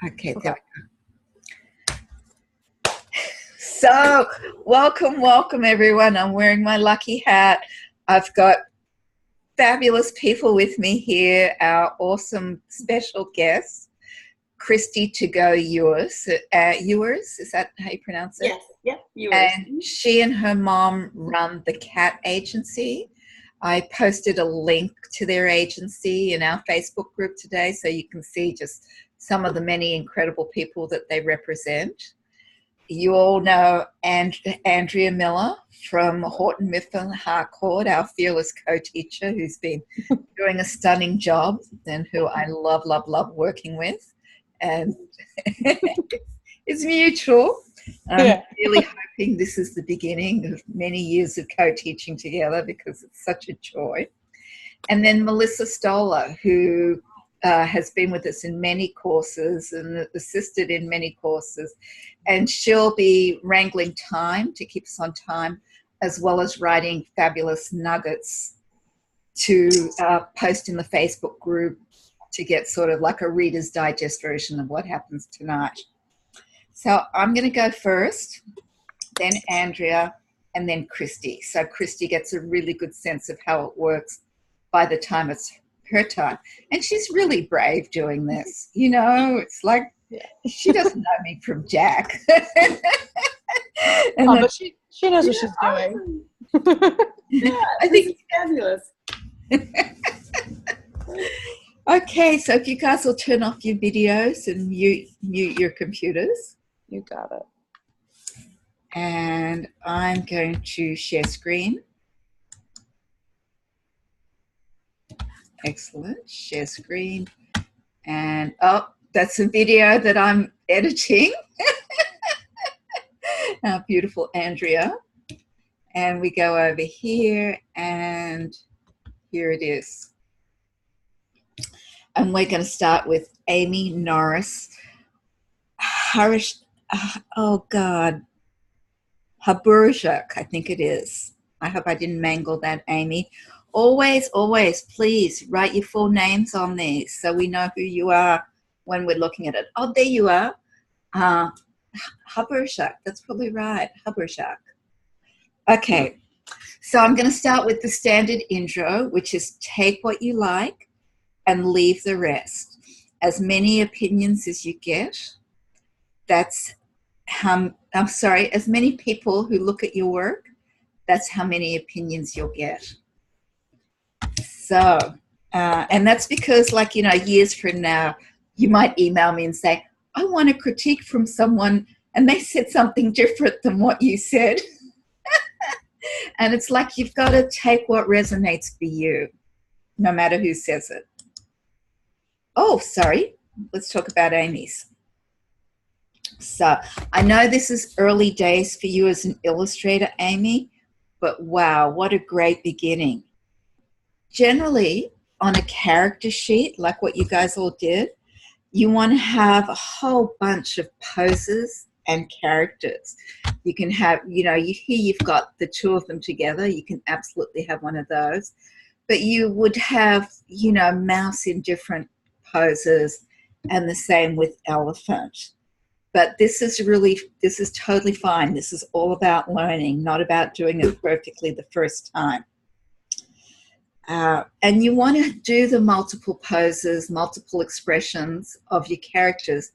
Okay, Okay. there we go. So, welcome, everyone. I'm wearing my lucky hat. I've got fabulous people with me here. Our awesome special guest, Christy To Go Ewers. Ewers, is that how you pronounce it? Yes. Yep. Yours. And she and her mom run the Cat Agency. I posted a link to their agency in our Facebook group today, so you can see just some of the many incredible people that they represent. You all know Andrea Miller from Horton Mifflin Harcourt, our fearless co-teacher, who's been doing a stunning job and who I love working with. And it's mutual. I'm Yeah. really hoping this is the beginning of many years of co-teaching together because it's such a joy. And then Melissa Stoller, who has been with us in many courses and assisted in many courses. And she'll be wrangling time to keep us on time, as well as writing fabulous nuggets to post in the Facebook group to get sort of like a Reader's Digest version of what happens tonight. So I'm going to go first, then Andrea, and then Christy. So Christy gets a really good sense of how it works by the time it's her time. And she's really brave doing this. You know, it's like she doesn't know me from Jack. And but she knows what she's doing. Yeah, I think it's fabulous. Okay, so if you guys will turn off your videos and mute your computers. You got it. And I'm going to share screen. Excellent. Share screen. And oh, that's a video that I'm editing. Our beautiful Andrea. And we go over here, and here it is. And we're going to start with Amy Norris. Haburshak, I think it is. I hope I didn't mangle that, Amy. Always, please write your full names on these so we know who you are when we're looking at it. Oh, there you are. Haburshak, that's probably right, Haburshak. Okay, so I'm going to start with the standard intro, which is take what you like and leave the rest. As many opinions as you get, that's as many people who look at your work, that's how many opinions you'll get. So, and that's because, like, you know, years from now, you might email me and say, I want a critique from someone and they said something different than what you said. And it's like you've got to take what resonates for you, no matter who says it. Oh, sorry. Let's talk about Amy's. So I know this is early days for you as an illustrator, Amy, but wow, what a great beginning. Generally, on a character sheet, like what you guys all did, you want to have a whole bunch of poses and characters. You can have, you know, here you've got the two of them together. You can absolutely have one of those. But you would have, you know, mouse in different poses, and the same with elephant. But this is totally fine. This is all about learning, not about doing it perfectly the first time. And you want to do the multiple poses, multiple expressions of your characters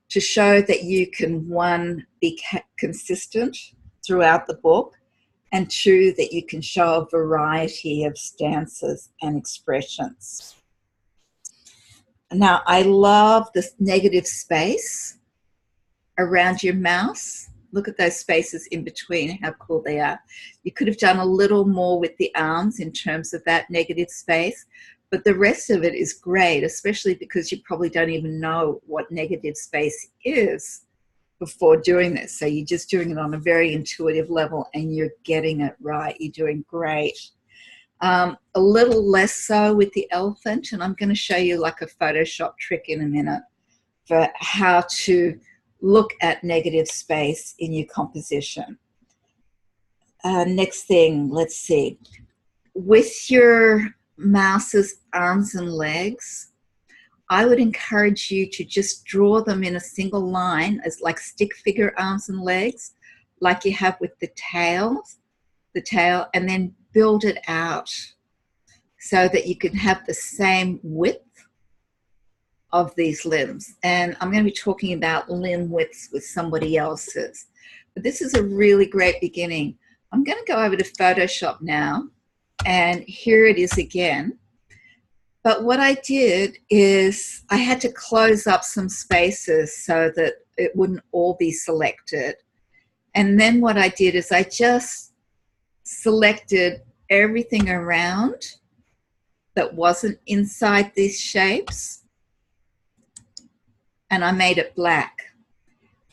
to show that you can, one, be consistent throughout the book, and two, that you can show a variety of stances and expressions. Now, I love this negative space around your mouse. Look at those spaces in between, how cool they are. You could have done a little more with the arms in terms of that negative space, but the rest of it is great, especially because you probably don't even know what negative space is before doing this. So you're just doing it on a very intuitive level and you're getting it right. You're doing great. A little less so with the elephant, and I'm going to show you like a Photoshop trick in a minute for how to look at negative space in your composition. Next thing, let's see. With your mouse's arms and legs, I would encourage you to just draw them in a single line as like stick figure arms and legs, like you have with the tail, and then build it out so that you can have the same width of these limbs. And I'm going to be talking about limb widths with somebody else's. But this is a really great beginning. I'm going to go over to Photoshop now, and here it is again. But what I did is I had to close up some spaces so that it wouldn't all be selected. And then what I did is I just selected everything around that wasn't inside these shapes, and I made it black.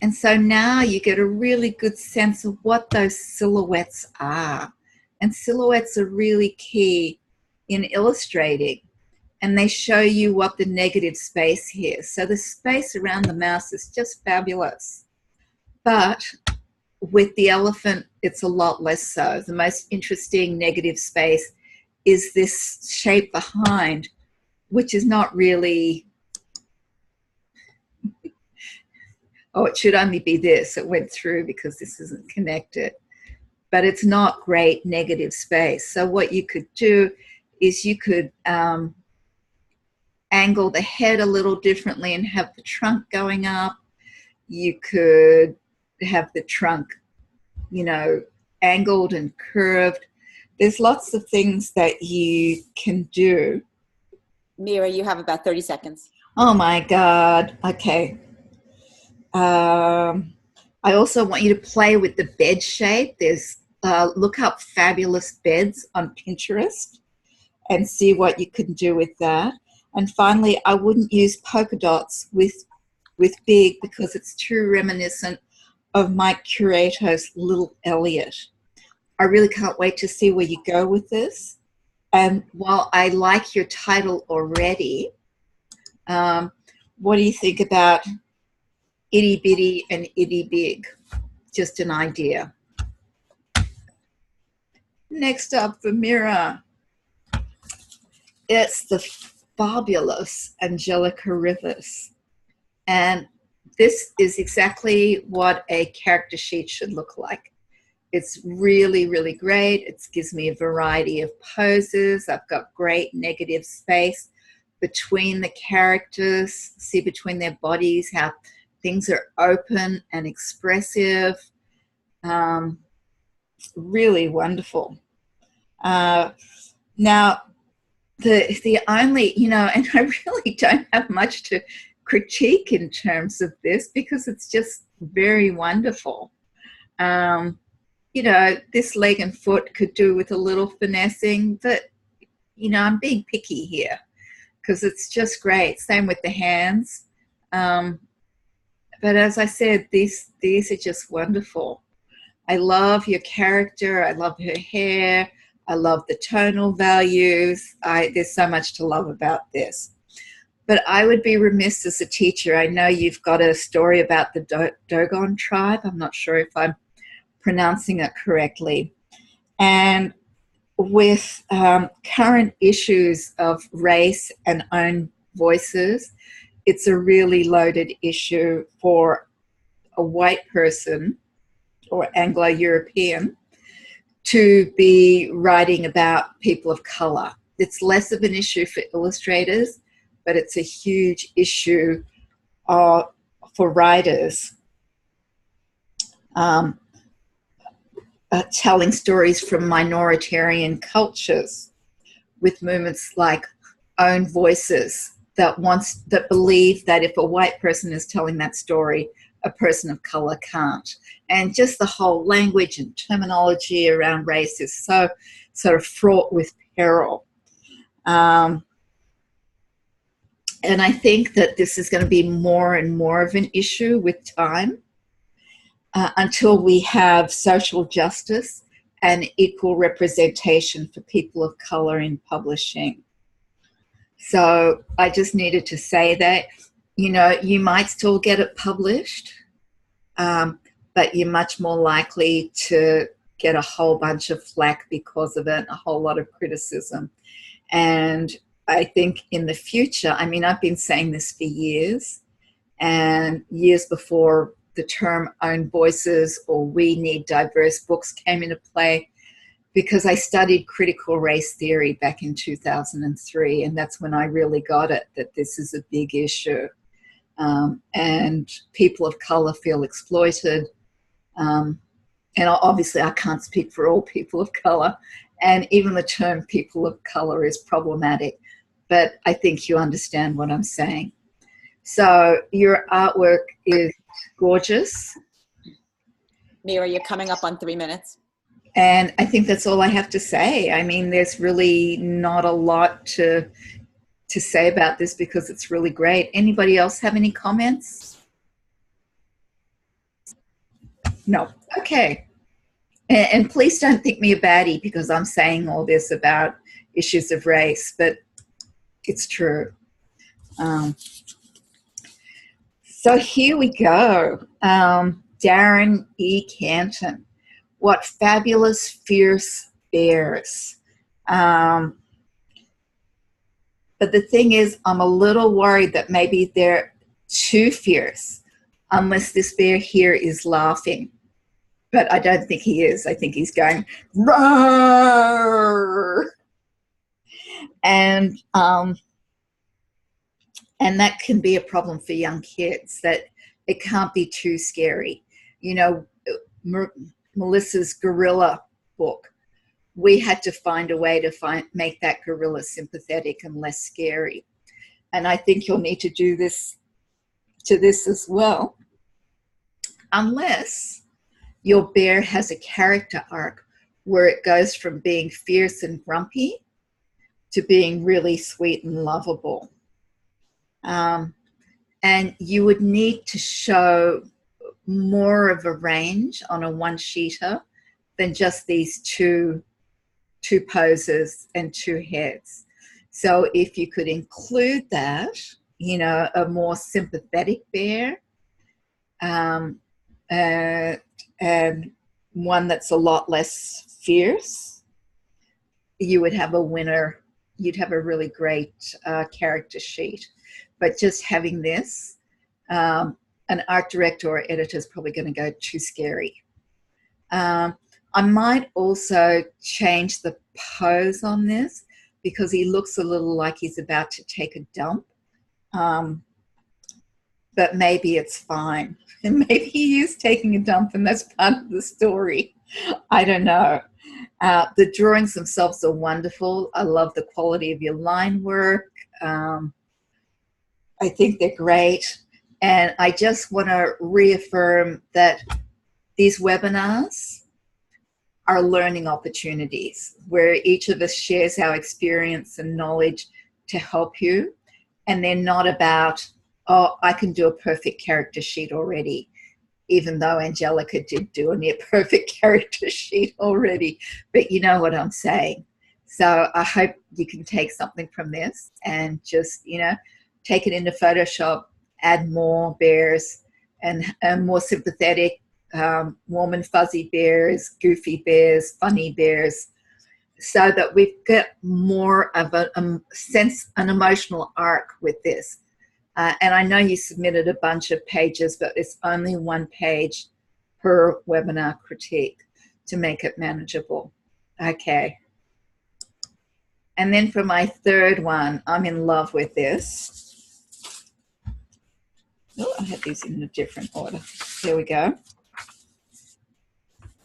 And so now you get a really good sense of what those silhouettes are. And silhouettes are really key in illustrating. And they show you what the negative space here. So the space around the mouse is just fabulous. But with the elephant, it's a lot less so. The most interesting negative space is this shape behind, which is not really, oh, it should only be this. It went through because this isn't connected. But it's not great negative space. So what you could do is you could angle the head a little differently and have the trunk going up. You could have the trunk, you know, angled and curved. There's lots of things that you can do. Mira, you have about 30 seconds. Oh my God. Okay. I also want you to play with the bed shape. There's look up fabulous beds on Pinterest and see what you can do with that. And finally, I wouldn't use polka dots with big because it's too reminiscent of Mike Curato's Little Elliot. I really can't wait to see where you go with this. And while I like your title already, what do you think about itty bitty and itty big? Just an idea. Next up for Mira, it's the fabulous Angelica Rivas. And this is exactly what a character sheet should look like. It's really, really great. It gives me a variety of poses. I've got great negative space between the characters, see between their bodies, how things are open and expressive. Really wonderful. Now, the only, you know, and I really don't have much to critique in terms of this because it's just very wonderful. You know, this leg and foot could do with a little finessing, but, you know, I'm being picky here because it's just great. Same with the hands. But as I said, these are just wonderful. I love your character. I love her hair. I love the tonal values. There's so much to love about this. But I would be remiss as a teacher. I know you've got a story about the Dogon tribe. I'm not sure if I'm pronouncing it correctly. And with current issues of race and own voices, it's a really loaded issue for a white person or Anglo-European to be writing about people of color. It's less of an issue for illustrators, but it's a huge issue for writers. Telling stories from minoritarian cultures with movements like Own Voices that believe that if a white person is telling that story, a person of color can't. And just the whole language and terminology around race is so sort of fraught with peril. And I think that this is going to be more and more of an issue with time until we have social justice and equal representation for people of color in publishing. So I just needed to say that, you know, you might still get it published, but you're much more likely to get a whole bunch of flack because of it, a whole lot of criticism. And I think in the future, I mean, I've been saying this for years, and years before the term own voices or we need diverse books came into play, because I studied critical race theory back in 2003, and that's when I really got it, that this is a big issue. And people of color feel exploited. And obviously I can't speak for all people of color, and even the term people of color is problematic, but I think you understand what I'm saying. So your artwork is gorgeous. Mira, you're coming up on 3 minutes. And I think that's all I have to say. I mean, there's really not a lot to say about this because it's really great. Anybody else have any comments? No. Okay. And please don't think me a baddie because I'm saying all this about issues of race, but it's true. So here we go. Darren E. Canton. What fabulous, fierce bears. But the thing is, I'm a little worried that maybe they're too fierce, unless this bear here is laughing. But I don't think he is. I think he's going, roar. And that can be a problem for young kids, that it can't be too scary. You know, Melissa's gorilla book, we had to find a way to make that gorilla sympathetic and less scary. And I think you'll need to do this to this as well, unless your bear has a character arc where it goes from being fierce and grumpy to being really sweet and lovable. And you would need to show more of a range on a one-sheeter than just these two poses and two heads. So if you could include that, you know, a more sympathetic bear, and one that's a lot less fierce, you would have a winner. You'd have a really great character sheet. But just having this, an art director or editor is probably going to go too scary. I might also change the pose on this because he looks a little like he's about to take a dump. But maybe it's fine. And maybe he is taking a dump and that's part of the story. I don't know. The drawings themselves are wonderful. I love the quality of your line work. I think they're great. And I just want to reaffirm that these webinars are learning opportunities where each of us shares our experience and knowledge to help you. And they're not about, oh, I can do a perfect character sheet already, even though Angelica did do a near perfect character sheet already. But you know what I'm saying. So I hope you can take something from this and just, you know, take it into Photoshop, add more bears and more sympathetic, warm and fuzzy bears, goofy bears, funny bears, so that we've got more of a sense, an emotional arc with this. And I know you submitted a bunch of pages, but it's only one page per webinar critique to make it manageable. Okay. And then for my third one, I'm in love with this. Oh, I have these in a different order. There we go.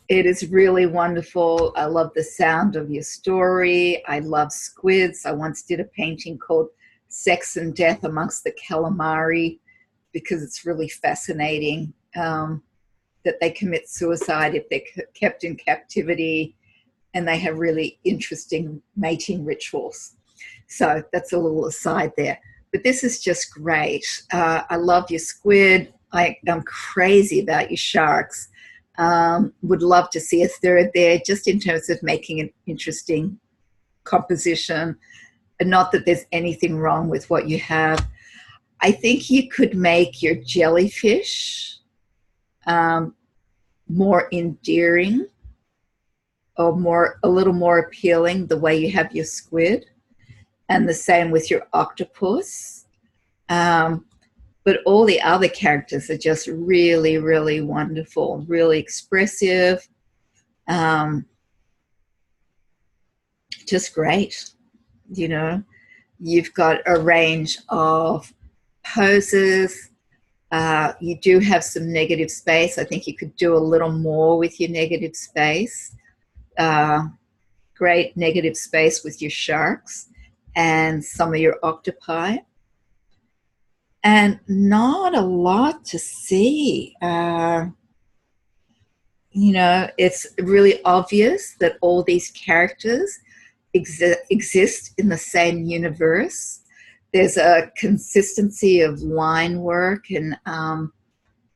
It is really wonderful. I love the sound of your story. I love squids. I once did a painting called Sex and Death Amongst the Calamari because it's really fascinating that they commit suicide if they're kept in captivity, and they have really interesting mating rituals. So that's a little aside there. But this is just great. I love your squid. I'm crazy about your sharks. Would love to see a third there, just in terms of making an interesting composition. And not that there's anything wrong with what you have. I think you could make your jellyfish more endearing or a little more appealing the way you have your squid. and the same with your octopus. But all the other characters are just really, really wonderful, really expressive, just great. You know, you've got a range of poses. You do have some negative space. I think you could do a little more with your negative space. Great negative space with your sharks and some of your octopi. And not a lot to see. You know, it's really obvious that all these characters exist in the same universe. There's a consistency of line work and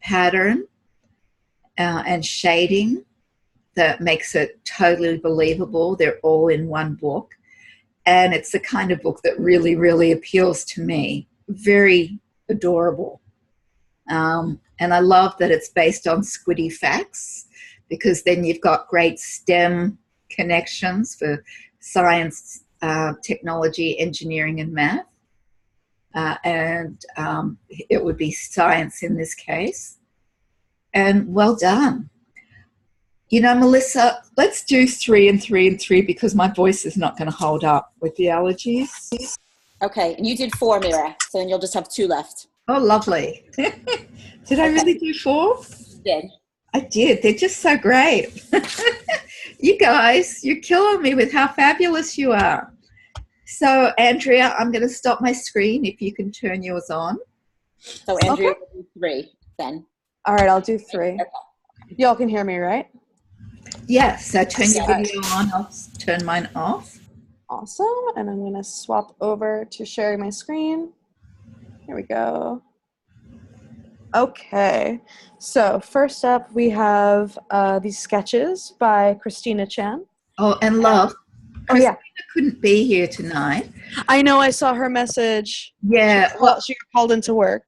pattern and shading that makes it totally believable. They're all in one book. And it's the kind of book that really, really appeals to me. Very adorable. And I love that it's based on Squiddy Facts, because then you've got great STEM connections for science, technology, engineering, and math. And it would be science in this case. And well done. You know, Melissa, let's do 3 and 3 and 3 because my voice is not going to hold up with the allergies. Okay, and you did 4, Mira, so then you'll just have 2 left. Oh, lovely. Did I really do 4? You did. I did. They're just so great. You guys, you're killing me with how fabulous you are. So, Andrea, I'm going to stop my screen if you can turn yours on. So, Andrea will do 3 then. All right, I'll do 3. Okay. Y'all can hear me, right? Yes, so turn your video on. I'll turn mine off. Awesome. And I'm going to swap over to sharing my screen. Here we go. Okay. So first up, we have these sketches by Christina Chan. Oh, and love. Christina couldn't be here tonight. I know. I saw her message. Yeah. She called into work.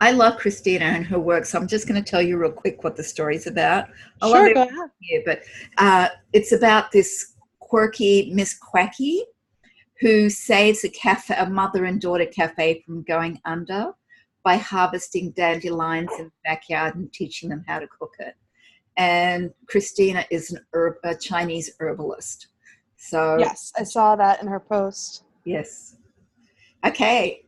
I love Christina and her work, so I'm just going to tell you real quick what the story's about. Sure, go ahead. Here, but it's about this quirky Miss Quacky who saves a mother and daughter cafe from going under by harvesting dandelions in the backyard and teaching them how to cook it. And Christina is a Chinese herbalist. So yes, I saw that in her post. Yes. Okay.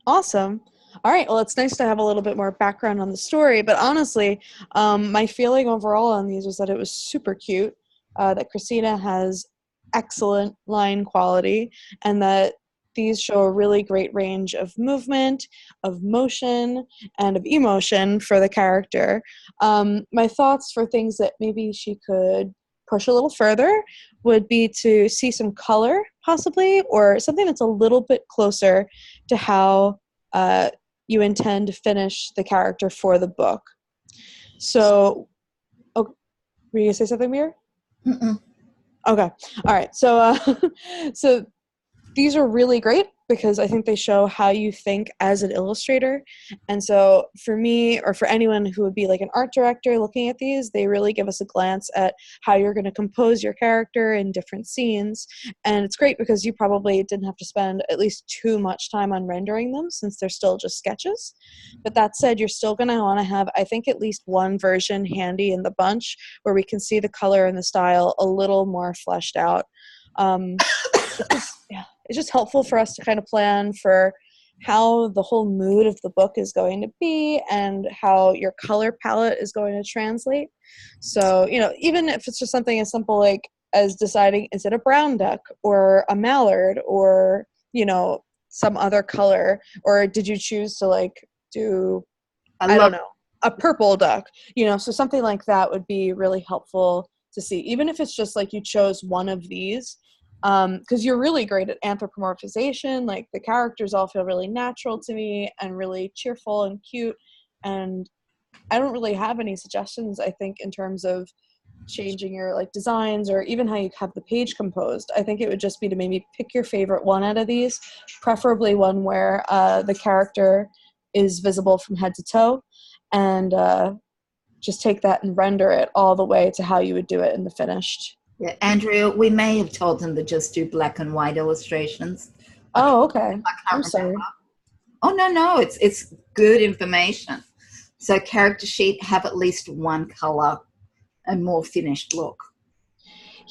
Awesome. All right. Well, it's nice to have a little bit more background on the story, but honestly, my feeling overall on these was that it was super cute, that Christina has excellent line quality, and that these show a really great range of movement, of motion, and of emotion for the character. My thoughts for things that maybe she could push a little further would be to see some color, possibly, or something that's a little bit closer to how you intend to finish the character for the book. So, were you going to say something, Mir? Mm-mm. Okay. All right. So, so these are really great because I think they show how you think as an illustrator. And so for me, or for anyone who would be like an art director looking at these, they really give us a glance at how you're going to compose your character in different scenes. And it's great because you probably didn't have to spend at least too much time on rendering them since they're still just sketches. But that said, you're still going to want to have, I think, at least one version handy in the bunch where we can see the color and the style a little more fleshed out. It's just helpful for us to kind of plan for how the whole mood of the book is going to be and how your color palette is going to translate. So, you know, even if it's just something as simple like as deciding, is it a brown duck or a mallard or, you know, some other color, or did you choose to like do, I don't know, a purple duck, you know, so something like that would be really helpful to see, even if it's just like you chose one of these. Because you're really great at anthropomorphization. Like the characters all feel really natural to me and really cheerful and cute. And I don't really have any suggestions, I think, in terms of changing your like designs or even how you have the page composed. I think it would just be to maybe pick your favorite one out of these, preferably one where the character is visible from head to toe, and just take that and render it all the way to how you would do it in the finished. Yeah, Andrea, we may have told them to just do black and white illustrations, Oh, okay. I I'm can't sorry. remember. Oh no, it's good information. So character sheet have at least one color and more finished look.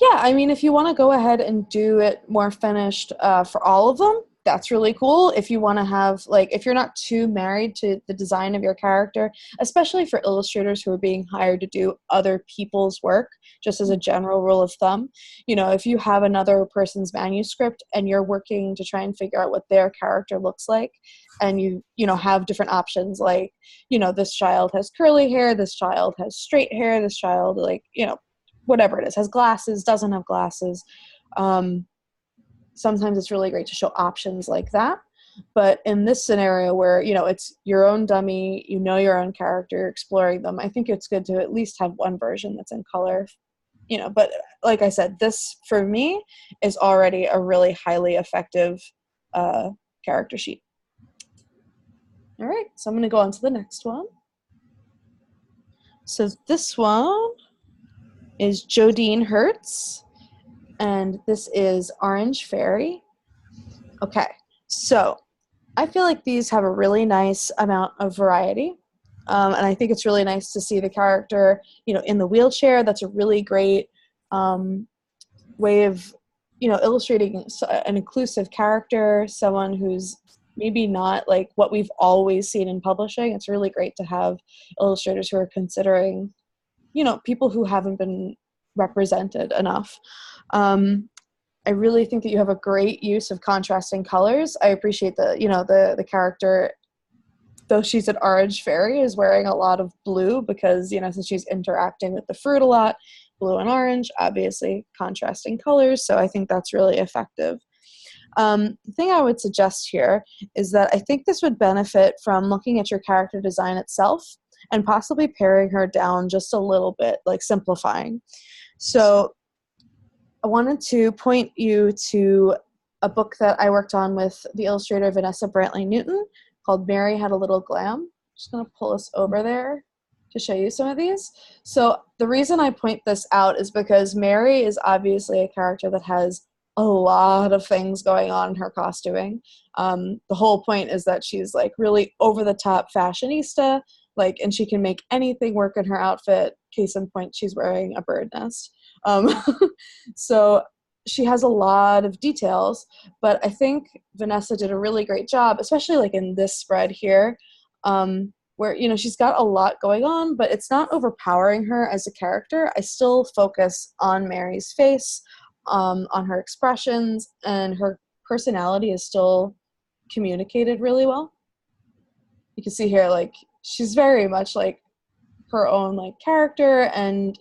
Yeah, I mean, if you want to go ahead and do it more finished for all of them, that's really cool. If you want to have, like, if you're not too married to the design of your character, especially for illustrators who are being hired to do other people's work, just as a general rule of thumb, you know, if you have another person's manuscript and you're working to try and figure out what their character looks like, and you know, have different options, like, you know, this child has curly hair, this child has straight hair, this child, like, you know, whatever it is, has glasses, doesn't have glasses. Um, Sometimes it's really great to show options like that. But in this scenario where, you know, it's your own dummy, you know your own character, exploring them, I think it's good to at least have one version that's in color, you know. But like I said, this, for me, is already a really highly effective character sheet. All right, so I'm going to go on to the next one. So this one is Jodine Hertz, and this is Orange Fairy. Okay, so I feel like these have a really nice amount of variety, and I think it's really nice to see the character, you know, in the wheelchair. That's a really great way of, you know, illustrating an inclusive character, someone who's maybe not like what we've always seen in publishing. It's really great to have illustrators who are considering, you know, people who haven't been represented enough. I really think that you have a great use of contrasting colors. I appreciate the, you know, the character, though she's an orange fairy, is wearing a lot of blue because, you know, since she's interacting with the fruit a lot, blue and orange, obviously contrasting colors. So I think that's really effective. The thing I would suggest here is that I think this would benefit from looking at your character design itself and possibly paring her down just a little bit, like simplifying. So I wanted to point you to a book that I worked on with the illustrator Vanessa Brantley Newton called Mary Had a Little Glam. I'm just going to pull us over there to show you some of these. So the reason I point this out is because Mary is obviously a character that has a lot of things going on in her costuming. The whole point is that she's like really over the top fashionista, like, and she can make anything work in her outfit. Case in point, she's wearing a bird nest. So she has a lot of details, but I think Vanessa did a really great job, especially like in this spread here, where, you know, she's got a lot going on, but it's not overpowering her as a character. I still focus on Mary's face, on her expressions, and her personality is still communicated really well. You can see here, like, she's very much like her own like character, and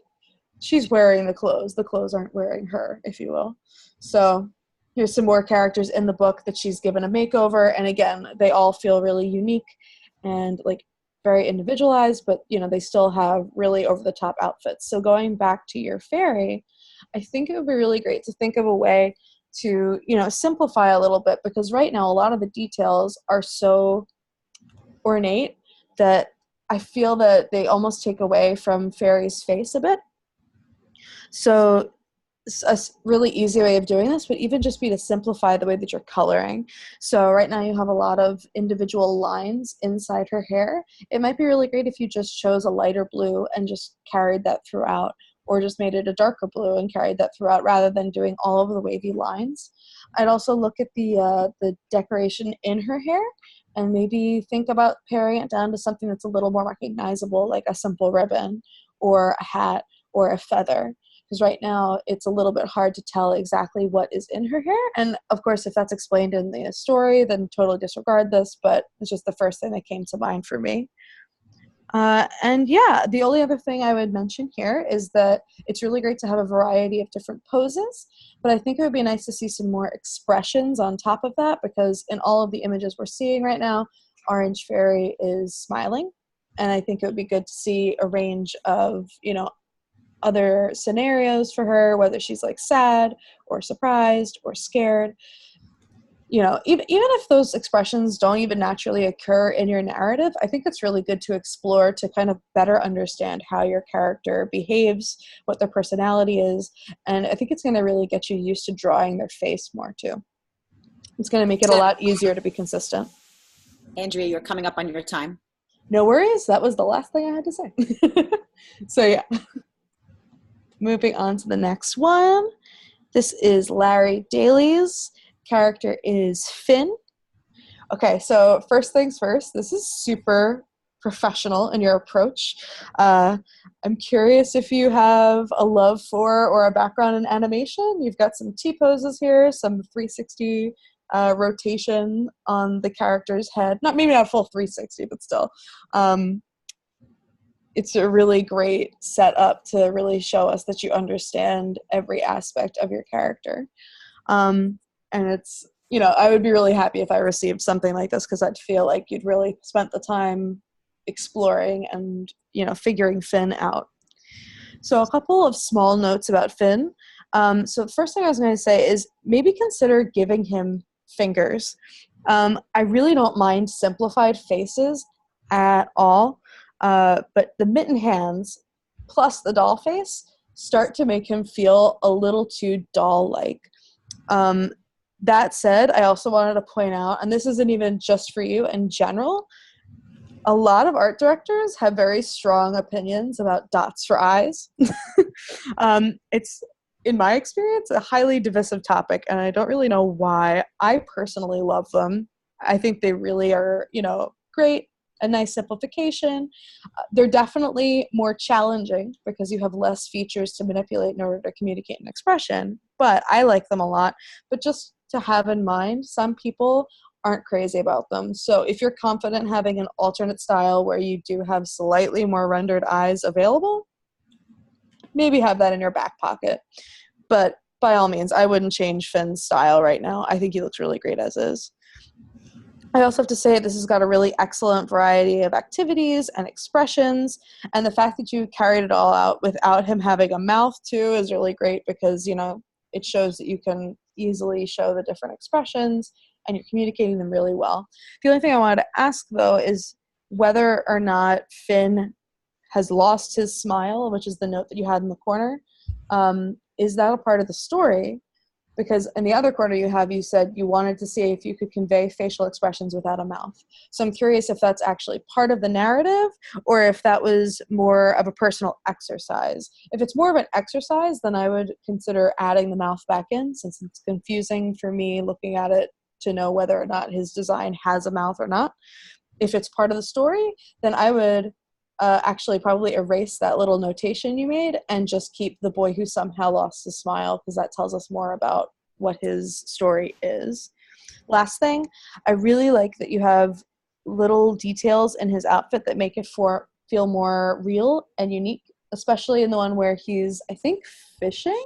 she's wearing the clothes. The clothes aren't wearing her, if you will. So here's some more characters in the book that she's given a makeover, and again, they all feel really unique and like very individualized, but, you know, they still have really over the top outfits. So going back to your fairy, I think it would be really great to think of a way to, you know, simplify a little bit, because right now a lot of the details are so ornate that I feel that they almost take away from Fairy's face a bit. So a really easy way of doing this would even just be to simplify the way that you're coloring. So right now you have a lot of individual lines inside her hair. It might be really great if you just chose a lighter blue and just carried that throughout, or just made it a darker blue and carried that throughout, rather than doing all of the wavy lines. I'd also look at the decoration in her hair and maybe think about paring it down to something that's a little more recognizable, like a simple ribbon or a hat or a feather. Because right now it's a little bit hard to tell exactly what is in her hair. And of course, if that's explained in the story, then totally disregard this, but it's just the first thing that came to mind for me. And yeah, the only other thing I would mention here is that it's really great to have a variety of different poses, but I think it would be nice to see some more expressions on top of that, because in all of the images we're seeing right now, Orange Fairy is smiling. And I think it would be good to see a range of, you know, other scenarios for her, whether she's like sad or surprised or scared. You know, even if those expressions don't even naturally occur in your narrative, I think it's really good to explore to kind of better understand how your character behaves, what their personality is, and I think it's going to really get you used to drawing their face more too. It's going to make it a lot easier to be consistent. Andrea, you're coming up on your time. No worries. That was the last thing I had to say. So yeah. Moving on to the next one. This is Larry Daly's character is Finn. Okay, so first things first, this is super professional in your approach. I'm curious if you have a love for or a background in animation. You've got some T-poses here, some 360 rotation on the character's head. Maybe not full 360, but still. It's a really great setup to really show us that you understand every aspect of your character. And it's, I would be really happy if I received something like this because I'd feel like you'd really spent the time exploring and, figuring Finn out. So a couple of small notes about Finn. So the first thing I was going to say is maybe consider giving him fingers. I really don't mind simplified faces at all, but the mitten hands plus the doll face start to make him feel a little too doll-like. That said, I also wanted to point out, and this isn't even just for you in general, a lot of art directors have very strong opinions about dots for eyes. It's, in my experience, a highly divisive topic, and I don't really know why. I personally love them. I think they really are, great, a nice simplification. They're definitely more challenging because you have less features to manipulate in order to communicate an expression, but I like them a lot. But just to have in mind, some people aren't crazy about them. So if you're confident having an alternate style where you do have slightly more rendered eyes available, maybe have that in your back pocket. But by all means, I wouldn't change Finn's style right now. I think he looks really great as is. I also have to say this has got a really excellent variety of activities and expressions, and the fact that you carried it all out without him having a mouth too is really great because, it shows that you can easily show the different expressions and you're communicating them really well. The only thing I wanted to ask, though, is whether or not Finn has lost his smile, which is the note that you had in the corner. Is that a part of the story? Because in the other corner you said you wanted to see if you could convey facial expressions without a mouth. So I'm curious if that's actually part of the narrative or if that was more of a personal exercise. If it's more of an exercise, then I would consider adding the mouth back in since it's confusing for me looking at it to know whether or not his design has a mouth or not. If it's part of the story, then I would actually probably erase that little notation you made and just keep the boy who somehow lost his smile because that tells us more about what his story is. Last thing, I really like that you have little details in his outfit that make it feel more real and unique, especially in the one where he's, I think, fishing.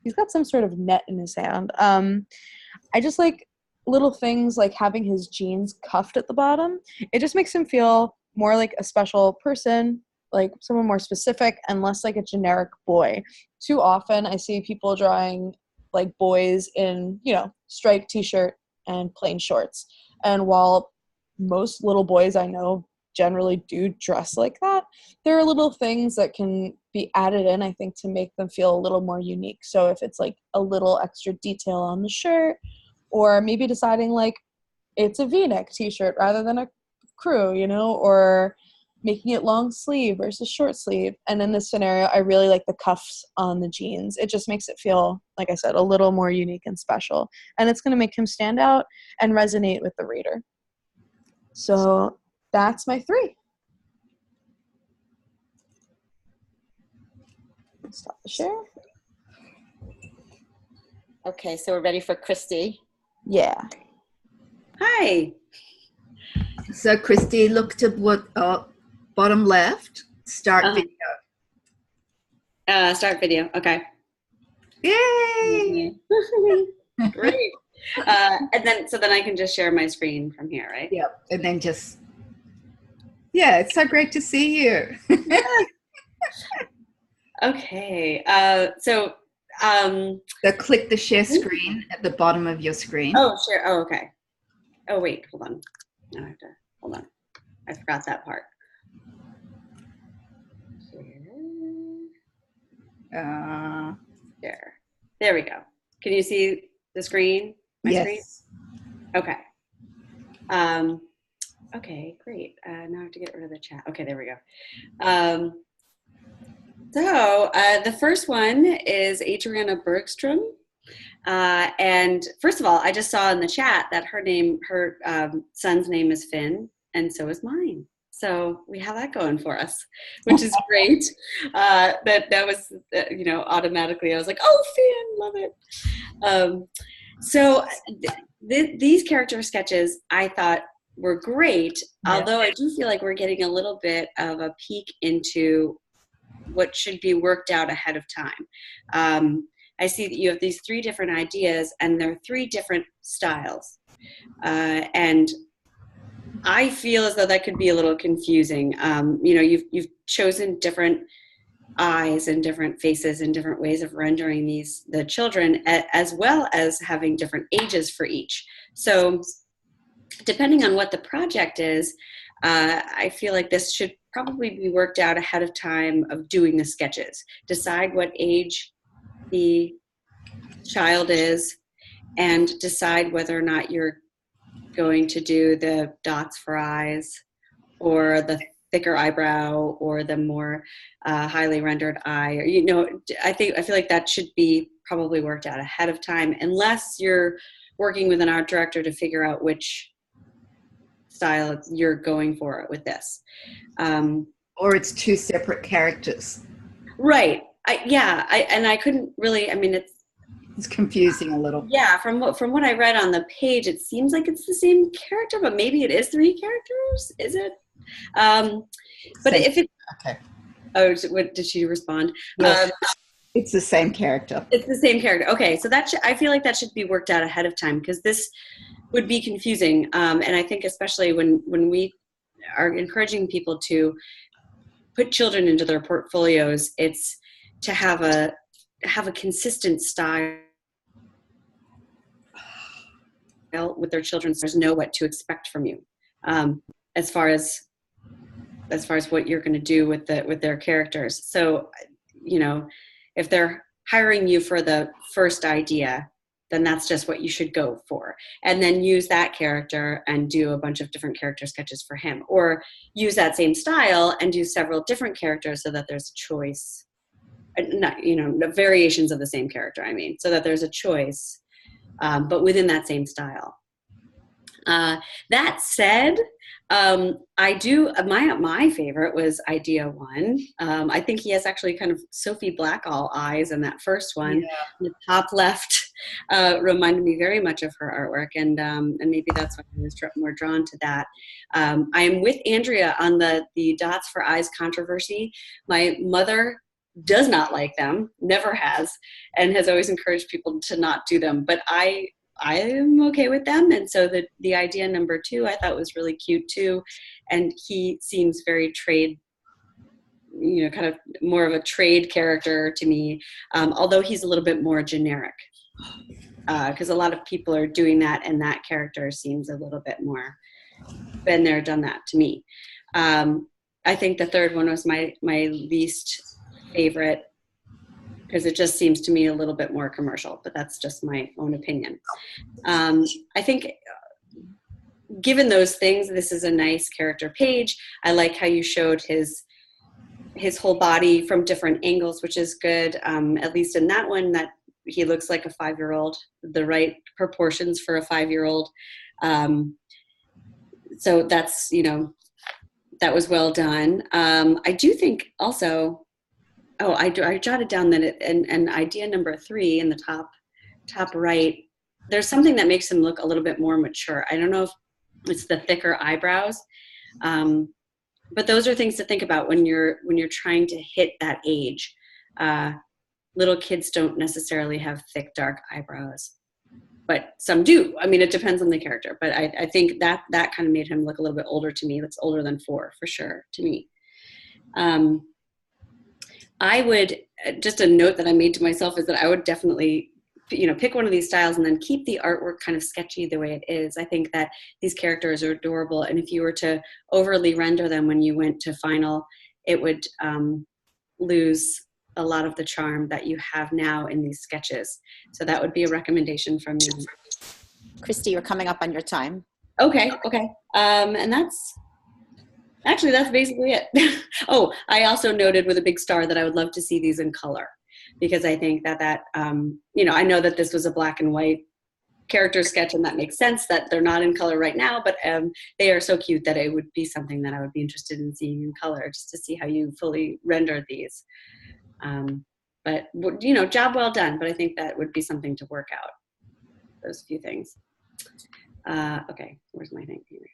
He's got some sort of net in his hand. I just like little things like having his jeans cuffed at the bottom. It just makes him feel more like a special person, like someone more specific and less like a generic boy. Too often I see people drawing like boys in, striped t-shirt and plain shorts. And while most little boys I know generally do dress like that, there are little things that can be added in, I think, to make them feel a little more unique. So if it's like a little extra detail on the shirt, or maybe deciding like it's a V-neck t-shirt rather than a crew, or making it long sleeve versus short sleeve. And in this scenario, I really like the cuffs on the jeans. It just makes it feel, like I said, a little more unique and special. And it's going to make him stand out and resonate with the reader. So that's my 3. Stop the share. Okay, so we're ready for Christy. Yeah. Hi. So Christy, look to what bottom left. Start video. Start video. Okay. Yay! Great. And then I can just share my screen from here, right? Yep. And then just, it's so great to see you. Okay. So click the share screen at the bottom of your screen. Oh, sure. Oh, okay. Oh, wait. Hold on. Now I have to hold on. I forgot that part. Share. There we go. Can you see the screen? My yes. screen? Okay. Okay, great. Now I have to get rid of the chat. Okay, there we go. The first one is Adriana Bergstrom. And first of all, I just saw in the chat that her son's name is Finn, and so is mine. So we have that going for us, which is great. That was, automatically I was like, oh, Finn, love it. These character sketches I thought were great, although I do feel like we're getting a little bit of a peek into what should be worked out ahead of time. I see that you have these 3 different ideas, and they're 3 different styles. And I feel as though that could be a little confusing. You've chosen different eyes and different faces and different ways of rendering the children, as well as having different ages for each. So depending on what the project is, I feel like this should probably be worked out ahead of time of doing the sketches. Decide what age the child is, and decide whether or not you're going to do the dots for eyes, or the thicker eyebrow, or the more highly rendered eye. Or, I feel like that should be probably worked out ahead of time, unless you're working with an art director to figure out which style you're going for with this. Or it's 2 separate characters. Right. I couldn't really, It's confusing a little. Yeah, from what I read on the page, it seems like it's the same character, but maybe it is 3 characters. Is it? But if it, okay. Oh, what did she respond? Yes, it's the same character. It's the same character. Okay, so I feel like that should be worked out ahead of time, because this would be confusing. And I think especially when we are encouraging people to put children into their portfolios, it's to have a consistent style with their children, so know what to expect from you, as far as what you're going to do with their characters. So, if they're hiring you for the first idea, then that's just what you should go for, and then use that character and do a bunch of different character sketches for him, or use that same style and do several different characters so that there's a choice. Not, variations of the same character, so that there's a choice, but within that same style. That said, I do, my favorite was idea 1. I think he has actually kind of Sophie Blackall eyes in that first one. Yeah. The top left reminded me very much of her artwork, and maybe that's why I was more drawn to that. I am with Andrea on the dots for eyes controversy. My mother does not like them, never has, and has always encouraged people to not do them. But I am okay with them. And so the idea number 2 I thought was really cute too. And he seems very trade, kind of more of a trade character to me, although he's a little bit more generic, because a lot of people are doing that, and that character seems a little bit more been there, done that to me. I think the third one was my least favorite, because it just seems to me a little bit more commercial, but that's just my own opinion. I think given those things, this is a nice character page. I like how you showed his whole body from different angles, which is good. At least in that one, that he looks like a 5-year-old, the right proportions for a 5-year-old. So that's, that was well done. I do think also, I jotted down that and idea number 3 in the top right, there's something that makes him look a little bit more mature. I don't know if it's the thicker eyebrows, but those are things to think about when you're trying to hit that age. Little kids don't necessarily have thick, dark eyebrows, but some do. It depends on the character, but I think that kind of made him look a little bit older to me. Looks older than 4 for sure to me. I would, just a note that I made to myself is that I would definitely, pick one of these styles and then keep the artwork kind of sketchy the way it is. I think that these characters are adorable, and if you were to overly render them when you went to final, it would lose a lot of the charm that you have now in these sketches. So that would be a recommendation from me. Christy, you're coming up on your time. Okay. And that's basically it. Oh, I also noted with a big star that I would love to see these in color, because I think that I know that this was a black and white character sketch, and that makes sense that they're not in color right now, but they are so cute that it would be something that I would be interested in seeing in color, just to see how you fully rendered these. But job well done, but I think that would be something to work out, those few things. Okay, where's my thing? Here we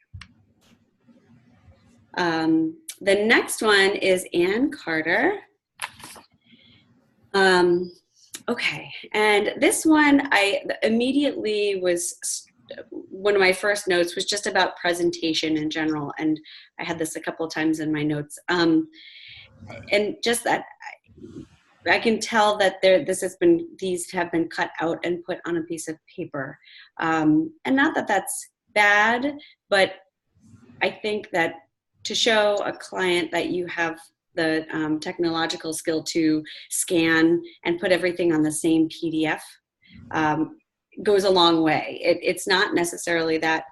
go. The next one is Ann Carter. Okay, and this one I immediately one of my first notes was just about presentation in general, and I had this a couple of times in my notes. And just that I can tell that these have been cut out and put on a piece of paper. And not that that's bad, but I think that to show a client that you have the technological skill to scan and put everything on the same PDF goes a long way. It's not necessarily that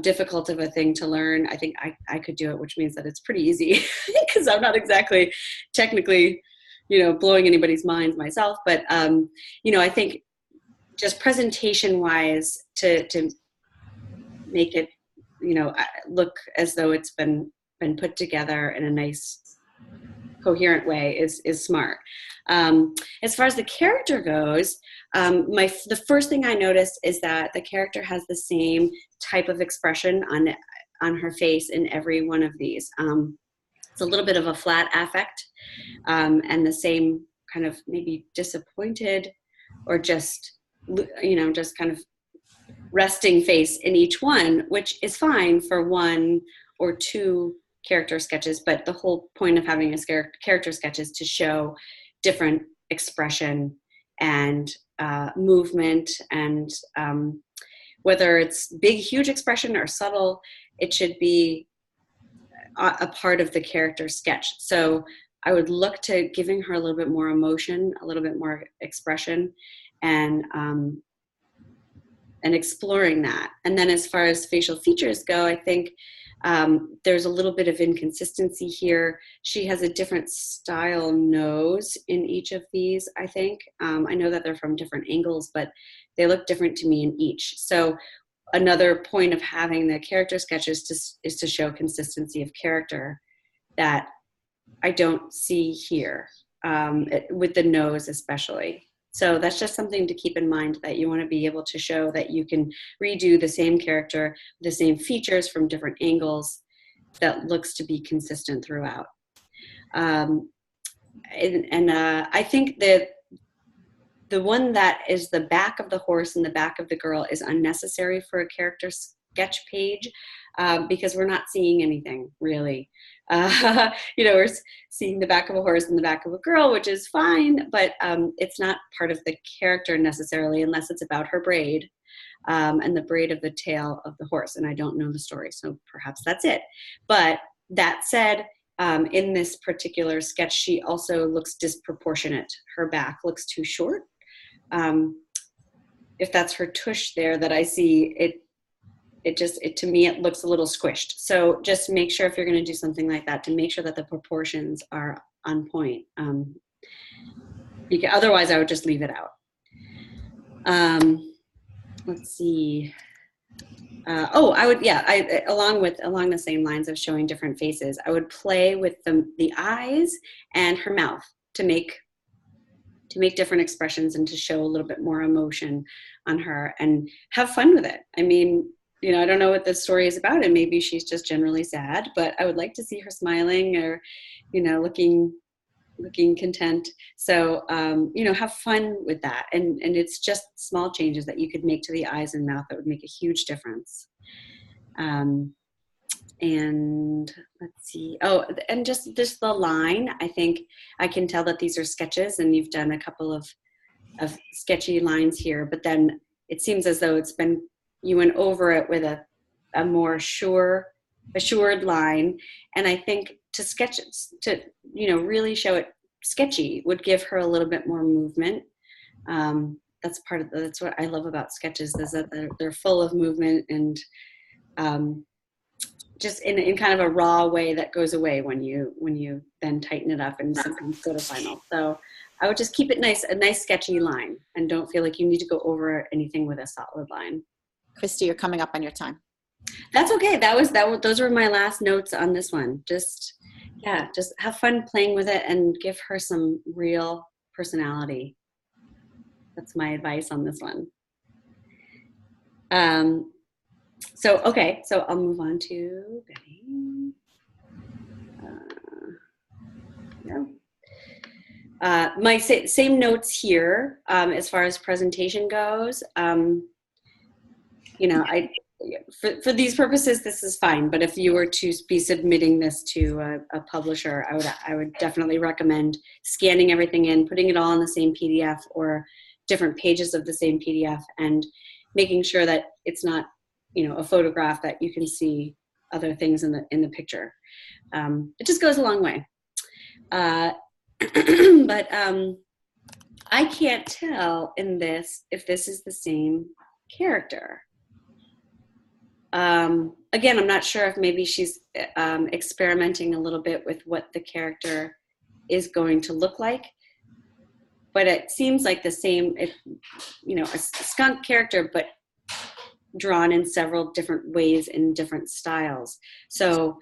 difficult of a thing to learn. I think I could do it, which means that it's pretty easy because I'm not exactly technically, blowing anybody's minds myself. But, I think just presentation wise to make it, look as though it's been put together in a nice, coherent way is smart. As far as the character goes, the first thing I noticed is that the character has the same type of expression on her face in every one of these. It's a little bit of a flat affect, and the same kind of maybe disappointed or just kind of resting face in each one, which is fine for one or two character sketches, but the whole point of having a character sketch is to show different expression and movement, and whether it's big, huge expression or subtle, it should be a part of the character sketch. So I would look to giving her a little bit more emotion, a little bit more expression, and exploring that. And then as far as facial features go, I think there's a little bit of inconsistency here. She has a different style nose in each of these, I think. I know that they're from different angles, but they look different to me in each. So another point of having the character sketches is to show consistency of character that I don't see here, with the nose especially. So that's just something to keep in mind, that you want to be able to show that you can redo the same character, the same features from different angles that looks to be consistent throughout. I think that the one that is the back of the horse and the back of the girl is unnecessary for a character sketch page, because we're not seeing anything really. We're seeing the back of a horse and the back of a girl, which is fine, but it's not part of the character necessarily, unless it's about her braid and the braid of the tail of the horse. And I don't know the story, so perhaps that's it. But that said, in this particular sketch, she also looks disproportionate. Her back looks too short. If that's her tush there that I see, to me, it looks a little squished. So just make sure, if you're going to do something like that, to make sure that the proportions are on point. Otherwise, I would just leave it out. Let's see. Along the same lines of showing different faces, I would play with the eyes and her mouth to make different expressions and to show a little bit more emotion on her, and have fun with it. I mean, I don't know what this story is about, and maybe she's just generally sad, but I would like to see her smiling or, looking content. So, have fun with that. And it's just small changes that you could make to the eyes and mouth that would make a huge difference. And let's see. Oh, and just the line, I think I can tell that these are sketches, and you've done a couple of sketchy lines here, but then it seems as though you went over it with a more assured line. And I think to really show it sketchy would give her a little bit more movement. that's what I love about sketches, is that they're full of movement and just in kind of a raw way that goes away when you then tighten it up and sometimes go to final. So I would just keep it nice, a nice sketchy line, and don't feel like you need to go over anything with a solid line. Christy, you're coming up on your time. That's okay. Those were my last notes on this one. Just have fun playing with it and give her some real personality. That's my advice on this one. So I'll move on to Betty. My same notes here as far as presentation goes. For these purposes, this is fine. But if you were to be submitting this to a publisher, I would definitely recommend scanning everything in, putting it all in the same PDF or different pages of the same PDF, and making sure that it's not, a photograph that you can see other things in the picture. It just goes a long way. But I can't tell in this if this is the same character. Again, I'm not sure if maybe she's experimenting a little bit with what the character is going to look like, but it seems like the same, a skunk character, but drawn in several different ways in different styles. So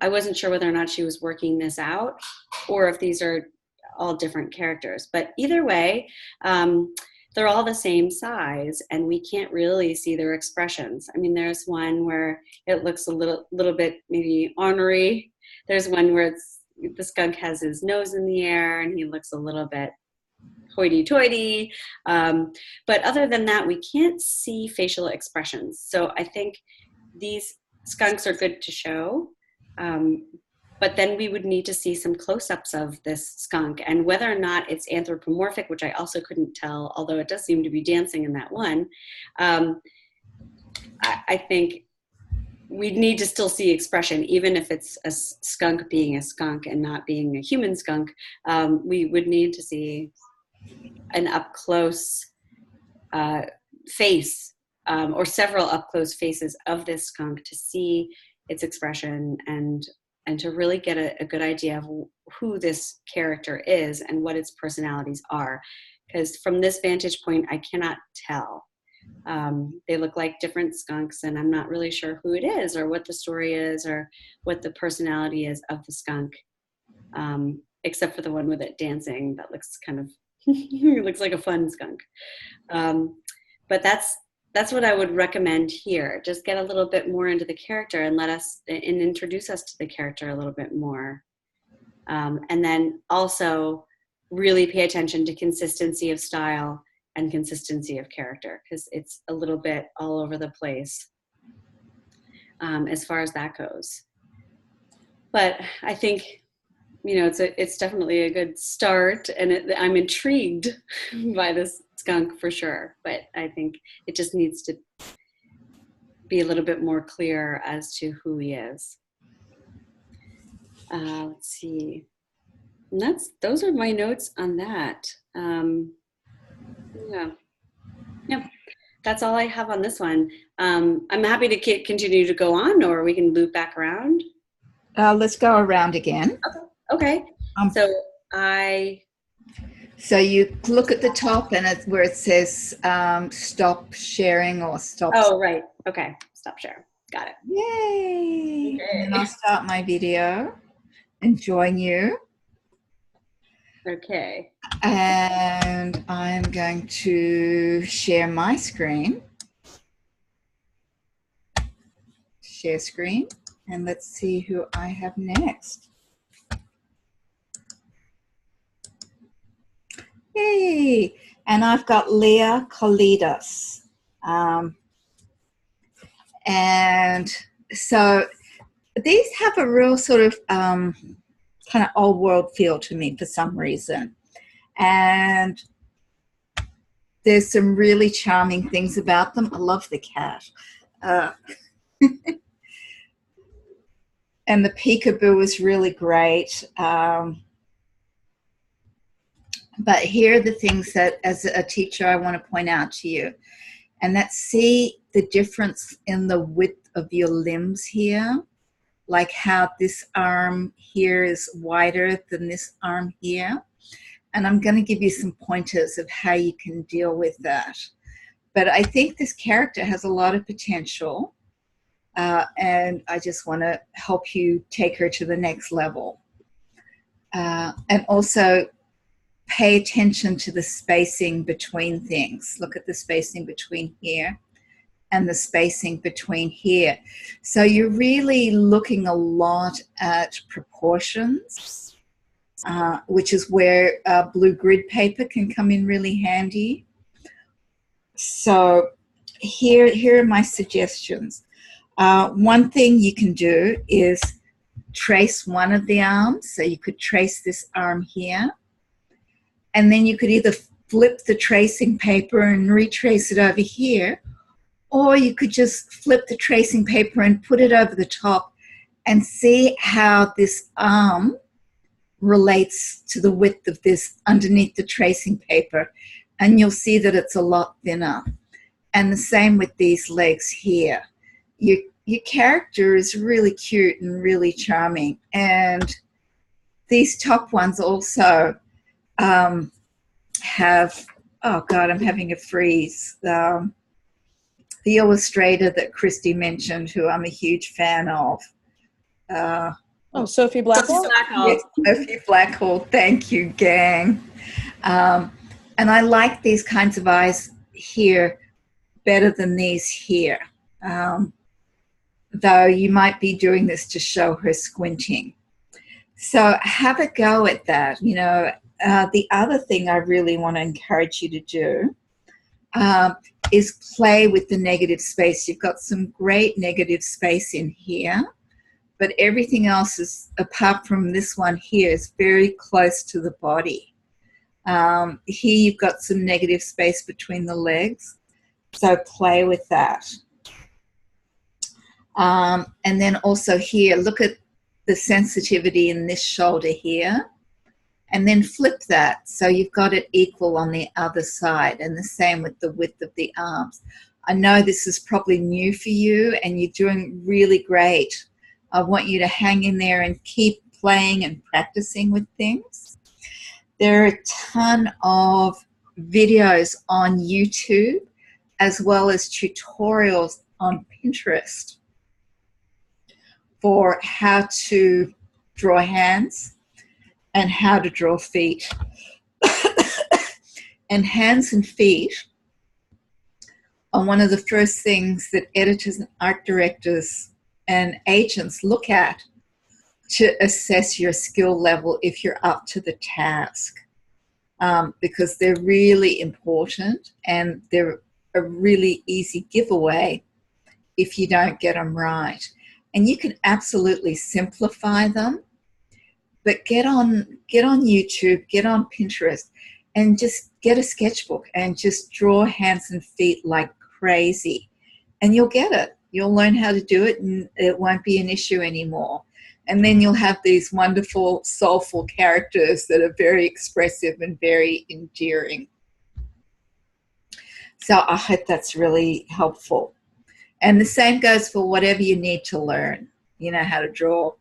I wasn't sure whether or not she was working this out or if these are all different characters, but either way, they're all the same size and we can't really see their expressions. I mean, there's one where it looks a little bit maybe ornery. There's one where the skunk has his nose in the air and he looks a little bit hoity-toity. But other than that, we can't see facial expressions. So I think these skunks are good to show. But then we would need to see some close-ups of this skunk, and whether or not it's anthropomorphic, which I also couldn't tell, although it does seem to be dancing in that one. I think we'd need to still see expression, even if it's a skunk being a skunk and not being a human skunk. We would need to see an up-close face or several up-close faces of this skunk to see its expression and to really get a good idea of who this character is and what its personalities are. Because from this vantage point, I cannot tell. They look like different skunks, and I'm not really sure who it is or what the story is or what the personality is of the skunk, except for the one with it dancing that looks kind of, looks like a fun skunk. But that's what I would recommend here. Just get a little bit more into the character and introduce us to the character a little bit more. And then also really pay attention to consistency of style and consistency of character, because it's a little bit all over the place as far as that goes. But I think, it's definitely a good start, and I'm intrigued by this skunk for sure, but I think it just needs to be a little bit more clear as to who he is. Let's see. And those are my notes on that. Yeah, that's all I have on this one. I'm happy to continue to go on, or we can loop back around. Let's go around again. Okay. So you look at the top and it's where it says stop sharing or stop. Oh, right. Okay. Stop share. Got it. Yay. Okay. And then I'll start my video and join you. Okay. And I'm going to share my screen. Share screen. And let's see who I have next. Yay! And I've got Leah Kolidas. And so these have a real sort of kind of old world feel to me for some reason. And there's some really charming things about them. I love the cat. And the peekaboo is really great. But here are the things that, as a teacher, I want to point out to you. And that's, see the difference in the width of your limbs here, like how this arm here is wider than this arm here. And I'm going to give you some pointers of how you can deal with that. But I think this character has a lot of potential, and I just want to help you take her to the next level. And also pay attention to the spacing between things. Look at the spacing between here and the spacing between here. So you're really looking a lot at proportions, which is where blue grid paper can come in really handy. So here are my suggestions. One thing you can do is trace one of the arms. So you could trace this arm here, and then you could either flip the tracing paper and retrace it over here, or you could just flip the tracing paper and put it over the top and see how this arm relates to the width of this underneath the tracing paper, and you'll see that it's a lot thinner. And the same with these legs here. Your character is really cute and really charming, and these top ones also have, oh God, I'm having a freeze. The illustrator that Christy mentioned, who I'm a huge fan of. Sophie Blackwell? Yes, Sophie Blackwell, thank you, gang. And I like these kinds of eyes here better than these here. Though you might be doing this to show her squinting. So have a go at that. You know, the other thing I really want to encourage you to do is play with the negative space. You've got some great negative space in here, but everything else is, apart from this one here, is very close to the body. Here you've got some negative space between the legs, so play with that. And then also here, look at the sensitivity in this shoulder here, and then flip that so you've got it equal on the other side, and the same with the width of the arms. I know this is probably new for you and you're doing really great. I want you to hang in there and keep playing and practicing with things. There are a ton of videos on YouTube as well as tutorials on Pinterest for how to draw hands and how to draw feet. And hands and feet are one of the first things that editors and art directors and agents look at to assess your skill level if you're up to the task, because they're really important and they're a really easy giveaway if you don't get them right. And you can absolutely simplify them, but get on YouTube, get on Pinterest, and just get a sketchbook and just draw hands and feet like crazy. And you'll get it. You'll learn how to do it, and it won't be an issue anymore. And then you'll have these wonderful, soulful characters that are very expressive and very endearing. So I hope that's really helpful. And the same goes for whatever you need to learn, you know, how to draw.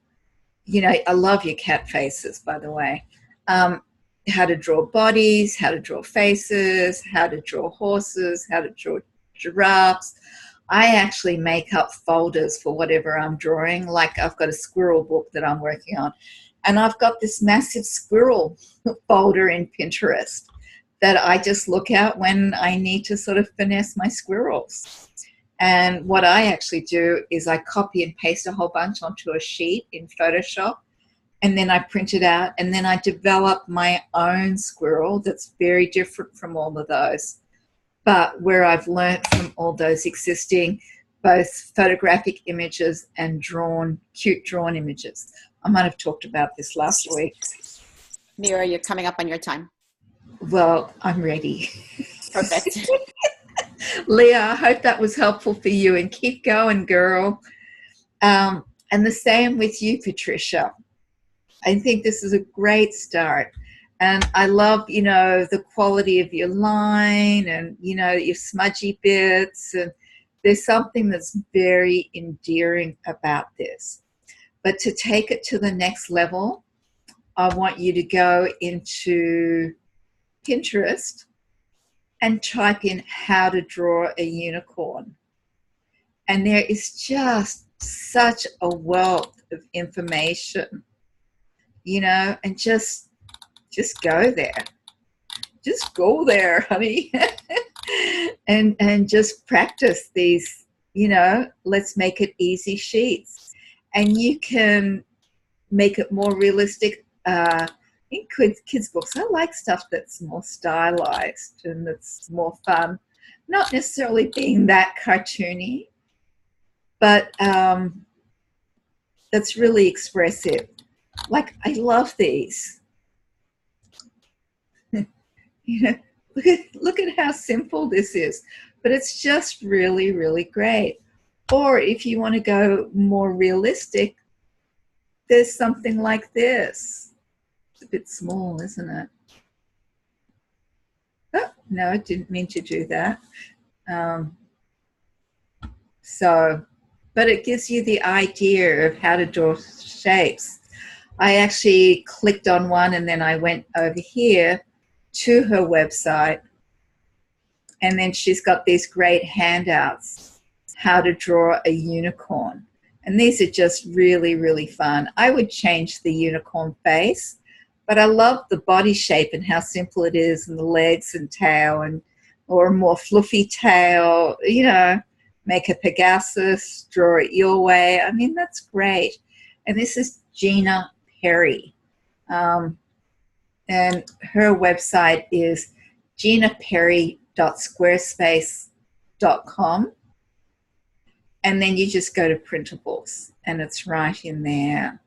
You know, I love your cat faces, by the way. How to draw bodies, how to draw faces, how to draw horses, how to draw giraffes. I actually make up folders for whatever I'm drawing. Like I've got a squirrel book that I'm working on, and I've got this massive squirrel folder in Pinterest that I just look at when I need to sort of finesse my squirrels. And what I actually do is I copy and paste a whole bunch onto a sheet in Photoshop, and then I print it out, and then I develop my own squirrel that's very different from all of those, but where I've learnt from all those existing both photographic images and cute drawn images. I might have talked about this last week. Mira, you're coming up on your time. Well, I'm ready. Perfect. Leah, I hope that was helpful for you, and keep going, girl. And the same with you, Patricia. I think this is a great start. And I love, the quality of your line and, your smudgy bits. And there's something that's very endearing about this. But to take it to the next level, I want you to go into Pinterest and type in how to draw a unicorn. And there is just such a wealth of information, and just go there. Just go there, honey. and just practice these, let's make it easy sheets. And you can make it more realistic. In kids' books, I like stuff that's more stylized and that's more fun. Not necessarily being that cartoony, but that's really expressive. Like, I love these. Look at how simple this is, but it's just really, really great. Or if you want to go more realistic, there's something like this. It's a bit small, isn't it? Oh, no, I didn't mean to do that. But it gives you the idea of how to draw shapes. I actually clicked on one and then I went over here to her website, and then she's got these great handouts, how to draw a unicorn. And these are just really, really fun. I would change the unicorn face, but I love the body shape and how simple it is, and the legs and tail, or a more fluffy tail, make a Pegasus, draw it your way. I mean, that's great. And this is Gina Perry. And her website is ginaperry.squarespace.com. And then you just go to printables and it's right in there.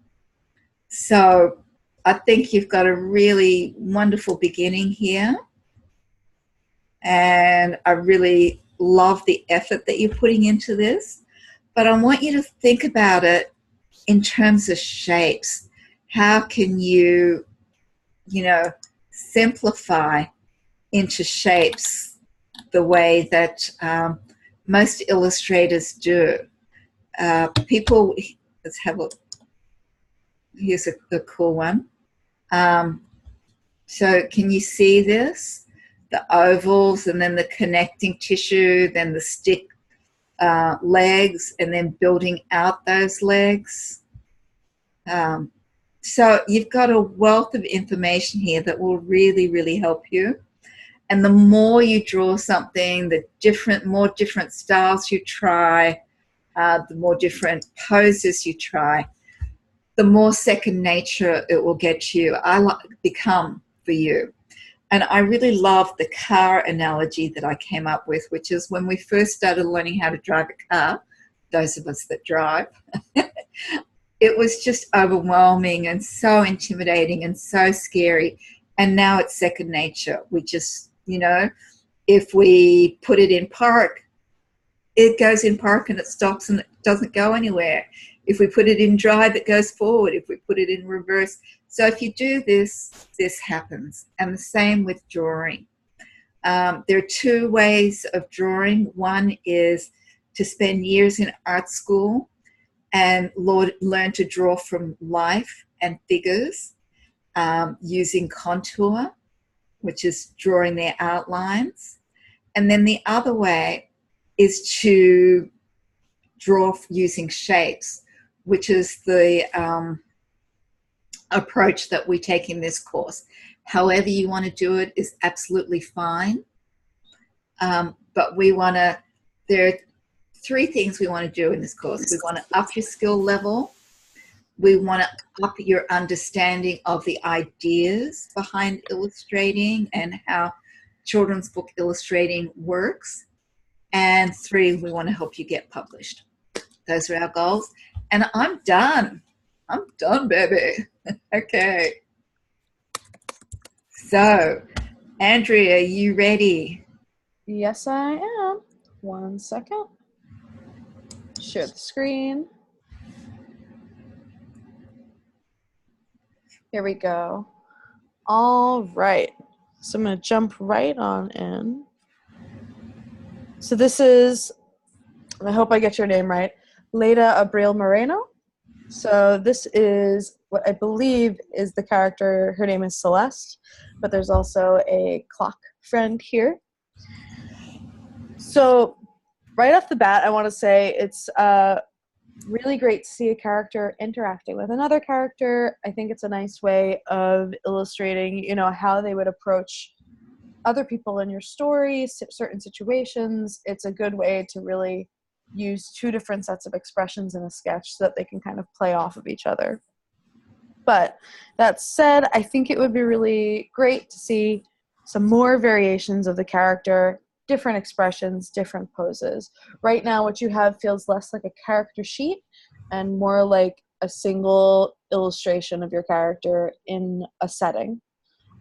So I think you've got a really wonderful beginning here. And I really love the effort that you're putting into this. But I want you to think about it in terms of shapes. How can you, simplify into shapes the way that most illustrators do? Let's have a look. Here's a cool one. So can you see this? The ovals, and then the connecting tissue, then the stick legs, and then building out those legs. So you've got a wealth of information here that will really, really help you. And the more you draw something, the more different styles you try, the more different poses you try, the more second nature it will get you. Become for you. And I really love the car analogy that I came up with, which is when we first started learning how to drive a car, those of us that drive, it was just overwhelming and so intimidating and so scary. And now it's second nature. We just, if we put it in park, it goes in park and it stops and it doesn't go anywhere. If we put it in drive, it goes forward. If we put it in reverse. So if you do this, this happens. And the same with drawing. There are two ways of drawing. One is to spend years in art school and learn to draw from life and figures using contour, which is drawing their outlines. And then the other way is to draw using shapes, which is the approach that we take in this course. However you want to do it is absolutely fine. But there are three things we want to do in this course. We want to up your skill level. We want to up your understanding of the ideas behind illustrating and how children's book illustrating works. And three, we want to help you get published. Those are our goals. And I'm done. I'm done, baby. Okay. So, Andrea, you ready? Yes, I am. 1 second. Share the screen. Here we go. All right. So I'm going to jump right on in. So this is, I hope I get your name right, Leda Abril Moreno. So this is what I believe is the character. Her name is Celeste, but there's also a clock friend here. So right off the bat, I want to say it's really great to see a character interacting with another character. I think it's a nice way of illustrating, you know, how they would approach other people in your story, certain situations. It's a good way to really use two different sets of expressions in a sketch so that they can kind of play off of each other. But that said, I think it would be really great to see some more variations of the character, different expressions, different poses. Right now, what you have feels less like a character sheet and more like a single illustration of your character in a setting.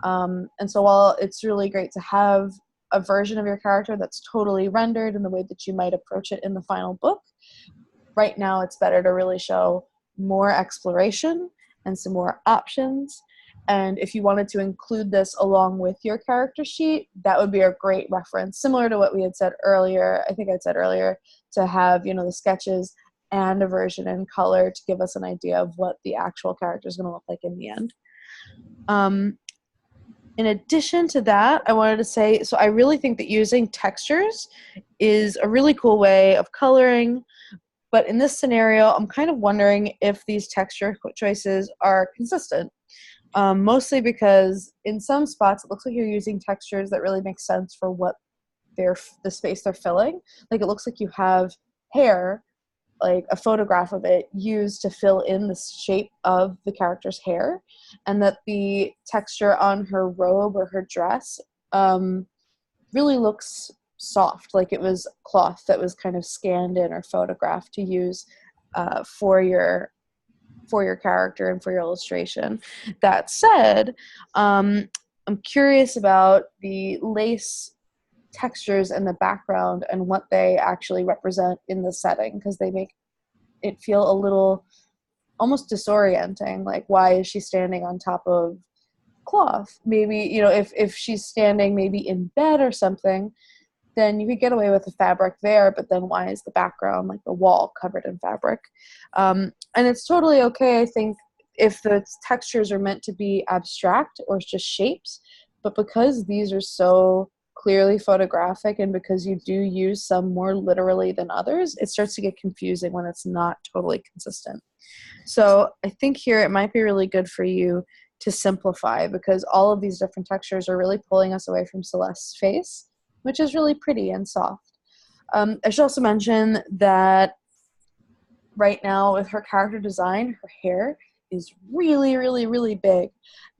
And so while it's really great to have a version of your character that's totally rendered in the way that you might approach it in the final book, right now it's better to really show more exploration and some more options. And if you wanted to include this along with your character sheet, that would be a great reference, similar to what we had said earlier. I think I'd said earlier, to have, you know, the sketches and a version in color to give us an idea of what the actual character is going to look like in the end. In addition to that, I wanted to say, so I really think that using textures is a really cool way of coloring. But in this scenario, I'm kind of wondering if these texture choices are consistent. Mostly because in some spots, it looks like you're using textures that really make sense for what the space they're filling. Like it looks like you have hair, like a photograph of it, used to fill in the shape of the character's hair, and that the texture on her robe or her dress really looks soft, like it was cloth that was kind of scanned in or photographed to use for your character and for your illustration. That said, I'm curious about the lace textures in the background and what they actually represent in the setting, because they make it feel a little almost disorienting. Like, why is she standing on top of cloth? Maybe, you know, if she's standing maybe in bed or something, then you could get away with the fabric there, but then why is the background, like the wall, covered in fabric? And it's totally okay, I think, if the textures are meant to be abstract or just shapes, but because these are so clearly photographic and because you do use some more literally than others, it starts to get confusing when it's not totally consistent. So I think here it might be really good for you to simplify, because all of these different textures are really pulling us away from Celeste's face, which is really pretty and soft. I should also mention that right now with her character design, her hair is really, really, really big.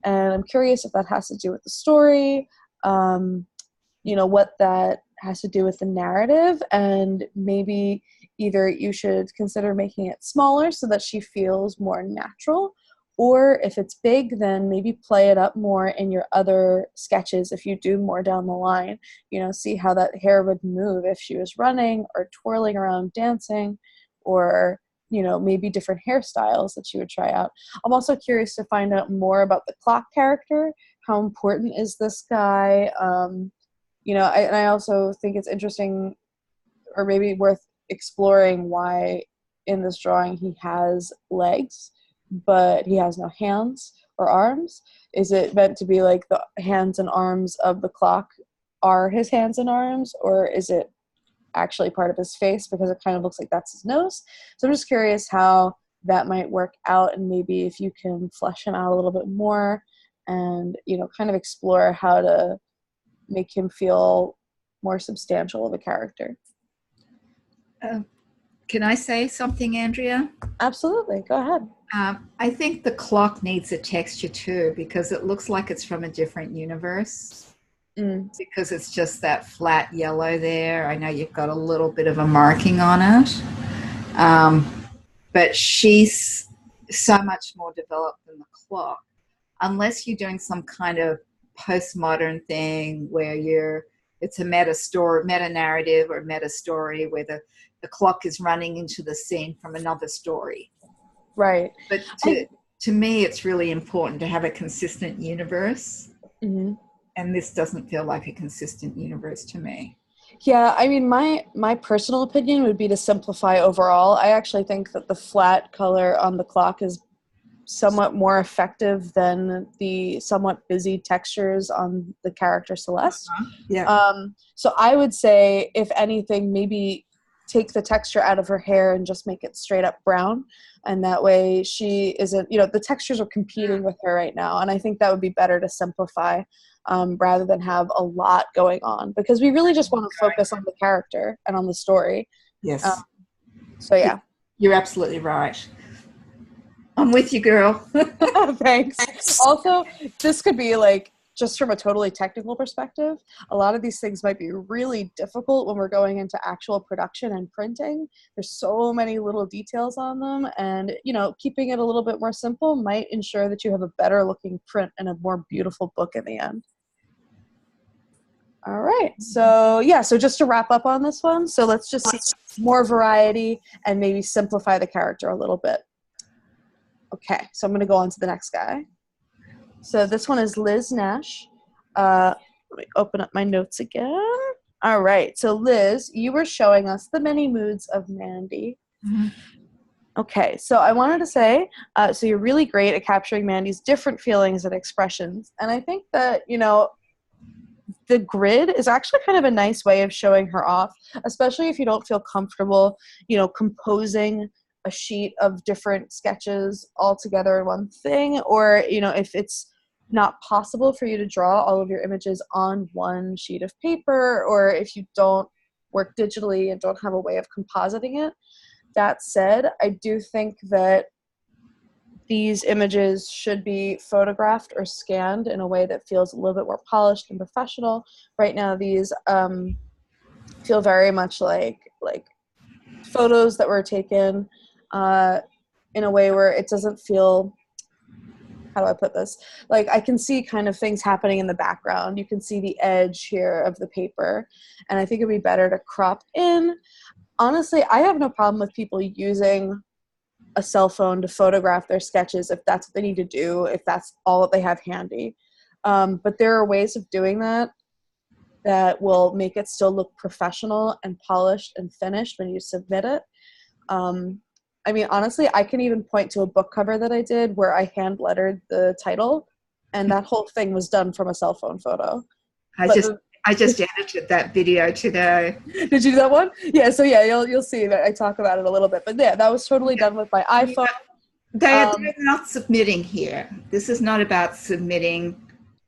And I'm curious if that has to do with the story, you know, what that has to do with the narrative, and maybe either you should consider making it smaller so that she feels more natural, or if it's big, then maybe play it up more in your other sketches if you do more down the line. You know, see how that hair would move if she was running or twirling around dancing, or, you know, maybe different hairstyles that she would try out. I'm also curious to find out more about the clock character. How important is this guy? You know, and I also think it's interesting, or maybe worth exploring, why in this drawing he has legs but he has no hands or arms. Is it meant to be like the hands and arms of the clock are his hands and arms, or is it actually part of his face, because it kind of looks like that's his nose? So I'm just curious how that might work out, and maybe if you can flesh him out a little bit more and, you know, kind of explore how to make him feel more substantial of a character. Can I say something, Andrea? Absolutely, go ahead. I think the clock needs a texture too, because it looks like it's from a different universe. Because it's just that flat yellow there. I know you've got a little bit of a marking on it. But she's so much more developed than the clock. Unless you're doing some kind of postmodern thing where it's a meta narrative or meta story where the clock is running into the scene from another story. Right. But to me, it's really important to have a consistent universe. Mm-hmm. And this doesn't feel like a consistent universe to me. Yeah, I mean, my personal opinion would be to simplify overall. I actually think that the flat color on the clock is somewhat more effective than the somewhat busy textures on the character Celeste. Yeah. So I would say, if anything, maybe take the texture out of her hair and just make it straight up brown. And that way she isn't, the textures are competing with her right now. And I think that would be better to simplify rather than have a lot going on, because we really just want to focus on the character and on the story. Yes. So yeah. You're absolutely right. I'm with you, girl. Thanks. Also, this could be like, just from a totally technical perspective, a lot of these things might be really difficult when we're going into actual production and printing. There's so many little details on them, and keeping it a little bit more simple might ensure that you have a better looking print and a more beautiful book in the end. All right, so just to wrap up on this one, so let's just see more variety and maybe simplify the character a little bit. Okay, so I'm going to go on to the next guy. So this one is Liz Nash. Let me open up my notes again. All right, so Liz, you were showing us the many moods of Mandy. Mm-hmm. Okay, so I wanted to say, so you're really great at capturing Mandy's different feelings and expressions. And I think that, the grid is actually kind of a nice way of showing her off, especially if you don't feel comfortable, composing a sheet of different sketches all together in one thing, or if it's not possible for you to draw all of your images on one sheet of paper, or if you don't work digitally and don't have a way of compositing it. That said, I do think that these images should be photographed or scanned in a way that feels a little bit more polished and professional. Right now, these feel very much like photos that were taken in a way where it doesn't feel, how do I put this? Like, I can see kind of things happening in the background. You can see the edge here of the paper, and I think it'd be better to crop in. Honestly, I have no problem with people using a cell phone to photograph their sketches if that's what they need to do, if that's all that they have handy. But there are ways of doing that that will make it still look professional and polished and finished when you submit it. I mean, honestly, I can even point to a book cover that I did where I hand lettered the title, and that whole thing was done from a cell phone photo. I just edited that video today. Did you do that one? Yeah, so you'll see that I talk about it a little bit. But yeah, that was totally done with my iPhone. They're not submitting here. This is not about submitting.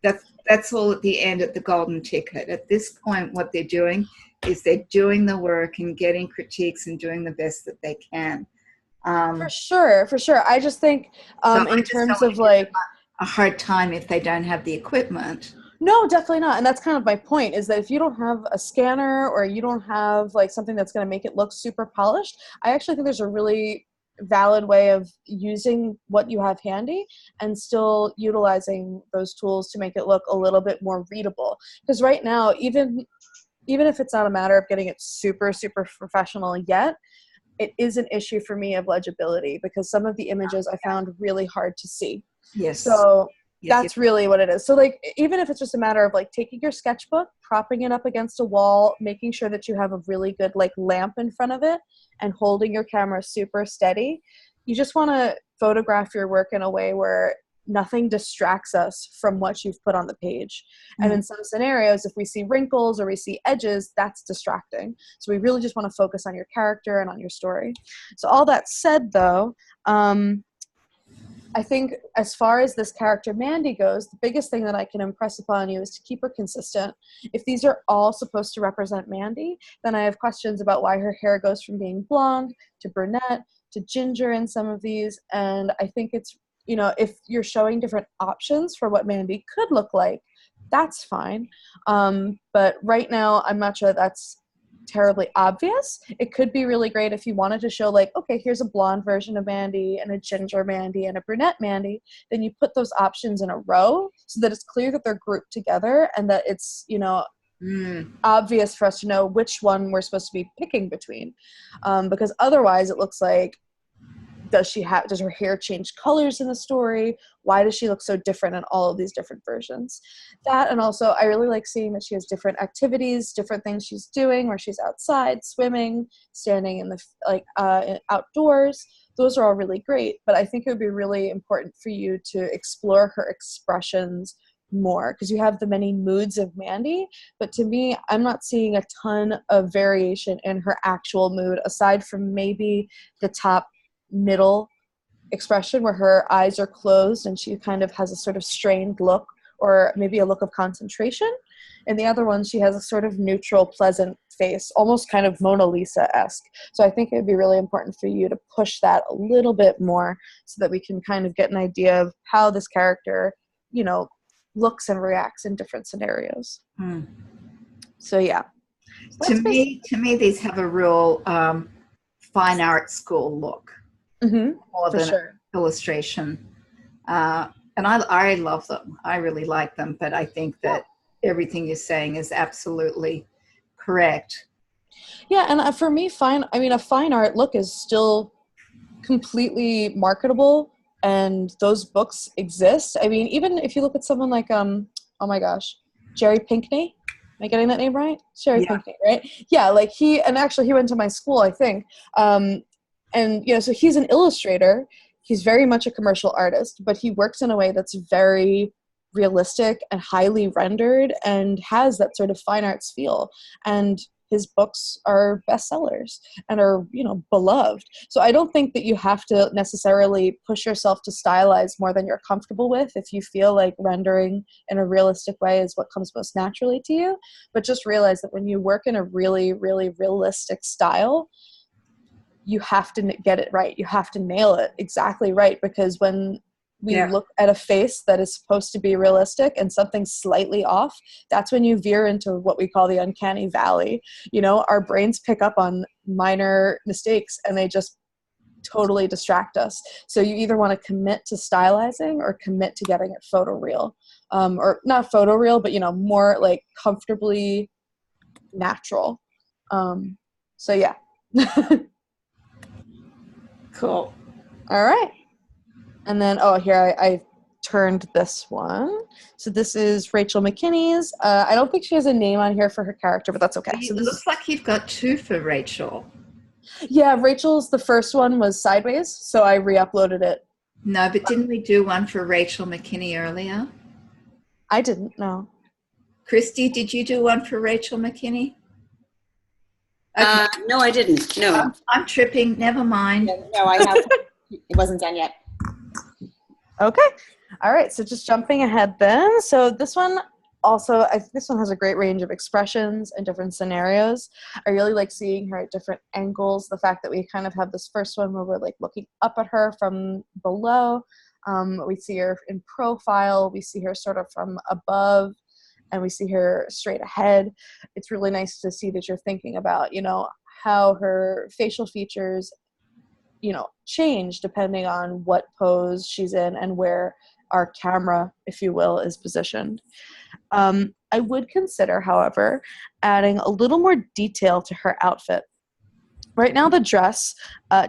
That's all at the end, at the golden ticket. At this point, what they're doing is they're doing the work and getting critiques and doing the best that they can. For sure. I just think in terms of like a hard time if they don't have the equipment. No, definitely not. And that's kind of my point, is that if you don't have a scanner or you don't have like something that's going to make it look super polished, I actually think there's a really valid way of using what you have handy and still utilizing those tools to make it look a little bit more readable. Because right now, even if it's not a matter of getting it super, super professional yet, it is an issue for me of legibility, because some of the images I found really hard to see. Yes. So that's really what it is. So like, even if it's just a matter of like taking your sketchbook, propping it up against a wall, making sure that you have a really good like lamp in front of it and holding your camera super steady, you just want to photograph your work in a way where nothing distracts us from what you've put on the page. Mm-hmm. And in some scenarios, if we see wrinkles or we see edges, that's distracting. So we really just want to focus on your character and on your story. So all that said though, I think as far as this character Mandy goes, the biggest thing that I can impress upon you is to keep her consistent. If these are all supposed to represent Mandy, then I have questions about why her hair goes from being blonde to brunette to ginger in some of these. And I think it's, if you're showing different options for what Mandy could look like, that's fine. But right now, I'm not sure that's terribly obvious. It could be really great if you wanted to show like, okay, here's a blonde version of Mandy and a ginger Mandy and a brunette Mandy. Then you put those options in a row so that it's clear that they're grouped together and that it's, obvious for us to know which one we're supposed to be picking between. Because otherwise it looks like does her hair change colors in the story? Why does she look so different in all of these different versions? That, and also I really like seeing that she has different activities, different things she's doing, where she's outside, swimming, standing in the outdoors. Those are all really great, but I think it would be really important for you to explore her expressions more, because you have the many moods of Mandy, but to me, I'm not seeing a ton of variation in her actual mood, aside from maybe the top middle expression where her eyes are closed and she kind of has a sort of strained look, or maybe a look of concentration. And the other one, she has a sort of neutral, pleasant face, almost kind of Mona Lisa-esque. So I think it would be really important for you to push that a little bit more so that we can kind of get an idea of how this character, looks and reacts in different scenarios. So yeah. To me, these have a real fine art school look, more than sure. illustration. And I love them. I really like them, but I think that everything you're saying is absolutely correct. Yeah, and for me, a fine art look is still completely marketable, and those books exist. I mean, even if you look at someone like oh my gosh, Jerry Pinkney. Am I getting that name right? Jerry Pinkney, right? Yeah, like he went to my school, I think. And so he's an illustrator. He's very much a commercial artist, but he works in a way that's very realistic and highly rendered and has that sort of fine arts feel. And his books are bestsellers and are, beloved. So I don't think that you have to necessarily push yourself to stylize more than you're comfortable with if you feel like rendering in a realistic way is what comes most naturally to you. But just realize that when you work in a really, really realistic style, you have to get it right. You have to nail it exactly right, because when we look at a face that is supposed to be realistic and something slightly off, that's when you veer into what we call the uncanny valley. Our brains pick up on minor mistakes and they just totally distract us. So you either want to commit to stylizing or commit to getting it photoreal. Or not photoreal, but, more like comfortably natural. So yeah. Cool. All right. And then, here I turned this one. So this is Rachel McKinney's. I don't think she has a name on here for her character, but that's okay. It looks like you've got two for Rachel. Yeah, Rachel's, the first one was sideways, so I re-uploaded it. No, but didn't we do one for Rachel McKinney earlier? I didn't know. Christy, did you do one for Rachel McKinney? Okay. No, I didn't. No. I'm tripping. Never mind. No, I haven't. It wasn't done yet. Okay. All right. So just jumping ahead then. So this one also, this one has a great range of expressions and different scenarios. I really like seeing her at different angles. The fact that we kind of have this first one where we're like looking up at her from below. We see her in profile. We see her sort of from above. And we see her straight ahead. It's really nice to see that you're thinking about, how her facial features, change depending on what pose she's in and where our camera, if you will, is positioned. I would consider, however, adding a little more detail to her outfit. Right now, the dress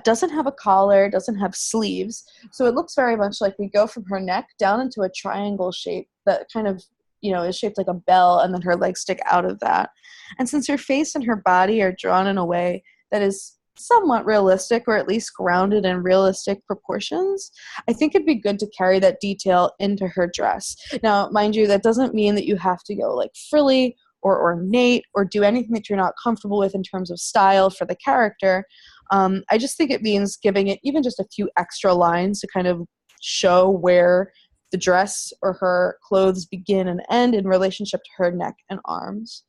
doesn't have a collar, doesn't have sleeves, so it looks very much like we go from her neck down into a triangle shape that kind of is shaped like a bell, and then her legs stick out of that. And since her face and her body are drawn in a way that is somewhat realistic, or at least grounded in realistic proportions, I think it'd be good to carry that detail into her dress. Now, mind you, that doesn't mean that you have to go like frilly or ornate or do anything that you're not comfortable with in terms of style for the character. I just think it means giving it even just a few extra lines to kind of show where the dress or her clothes begin and end in relationship to her neck and arms.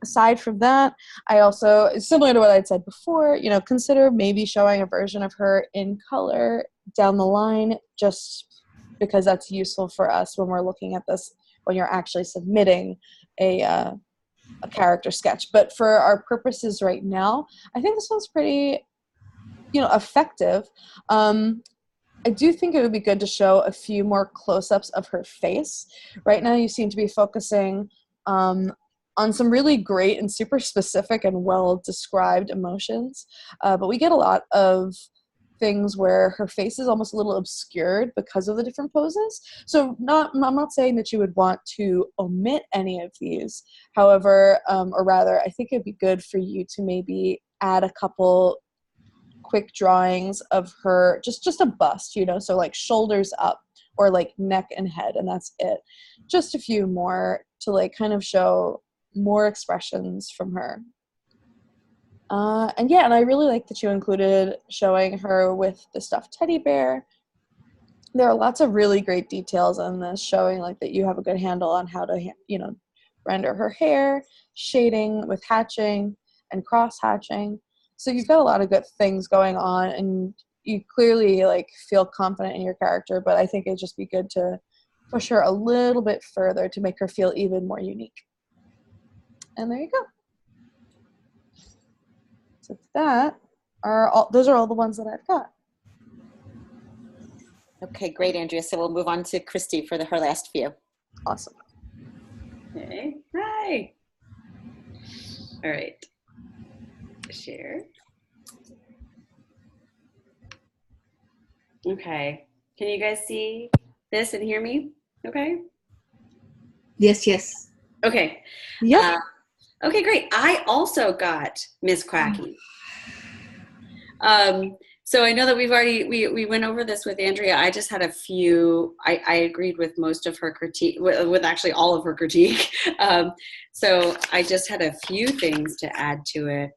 Aside from that, I also, similar to what I'd said before, consider maybe showing a version of her in color down the line, just because that's useful for us when we're looking at this, when you're actually submitting a character sketch. But for our purposes right now, I think this one's pretty, effective. I do think it would be good to show a few more close-ups of her face. Right now, you seem to be focusing on some really great and super specific and well-described emotions, but we get a lot of things where her face is almost a little obscured because of the different poses. So I'm not saying that you would want to omit any of these. However, or rather, I think it'd be good for you to maybe add a couple quick drawings of her, just a bust, so like shoulders up or like neck and head, and that's it. Just a few more to like kind of show more expressions from her. And I really like that you included showing her with the stuffed teddy bear. There are lots of really great details in this, showing like that you have a good handle on how to, render her hair, shading with hatching and cross hatching. So you've got a lot of good things going on, and you clearly like feel confident in your character, but I think it'd just be good to push her a little bit further to make her feel even more unique. And there you go. So those are all the ones that I've got. Okay, great, Andrea. So we'll move on to Christy for her last few. Awesome. Okay. Hi. All right. Share. Okay. Can you guys see this and hear me? Okay. Yes. Okay. Yeah. Okay, great. I also got Miss Quacky. So I know that we went over this with Andrea. I just had a few, I agreed with most of her critique, with actually all of her critique. So I just had a few things to add to it.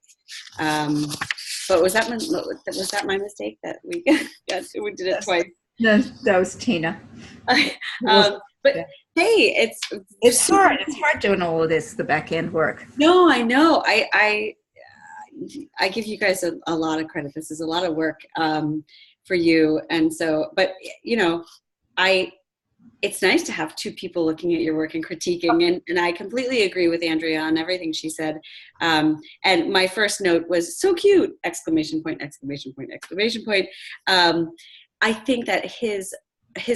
But was that my mistake that we did it twice? No, that was Tina. But hey, it's hard. It's hard doing all of this, the back end work. No, I know. I give you guys a lot of credit. This is a lot of work for you, and so. But it's nice to have two people looking at your work and critiquing, and I completely agree with Andrea on everything she said. And my first note was so cute! Exclamation point! Exclamation point! Exclamation point! I think that his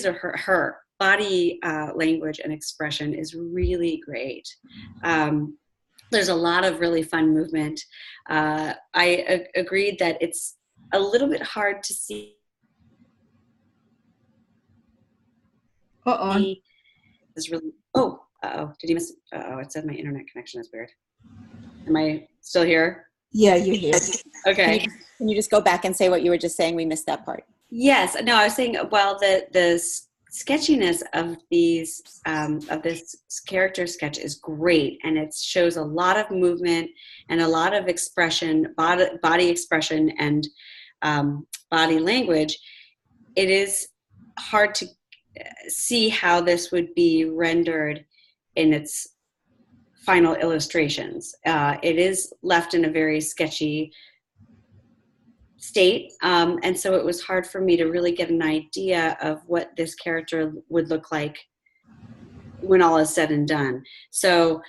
or her body language and expression is really great. There's a lot of really fun movement. I agreed that it's a little bit hard to see. Is really. Did you miss? It said my internet connection is weird. Am I still here? Yeah, you're here. Okay. Can you just go back and say what you were just saying? We missed that part. Yes. No, I was saying, well, the sketchiness of these of this character sketch is great, and it shows a lot of movement and a lot of expression, body expression, and body language. It is hard to see how this would be rendered in its final illustrations. It is left in a very sketchy state, and so it was hard for me to really get an idea of what this character would look like when all is said and done. So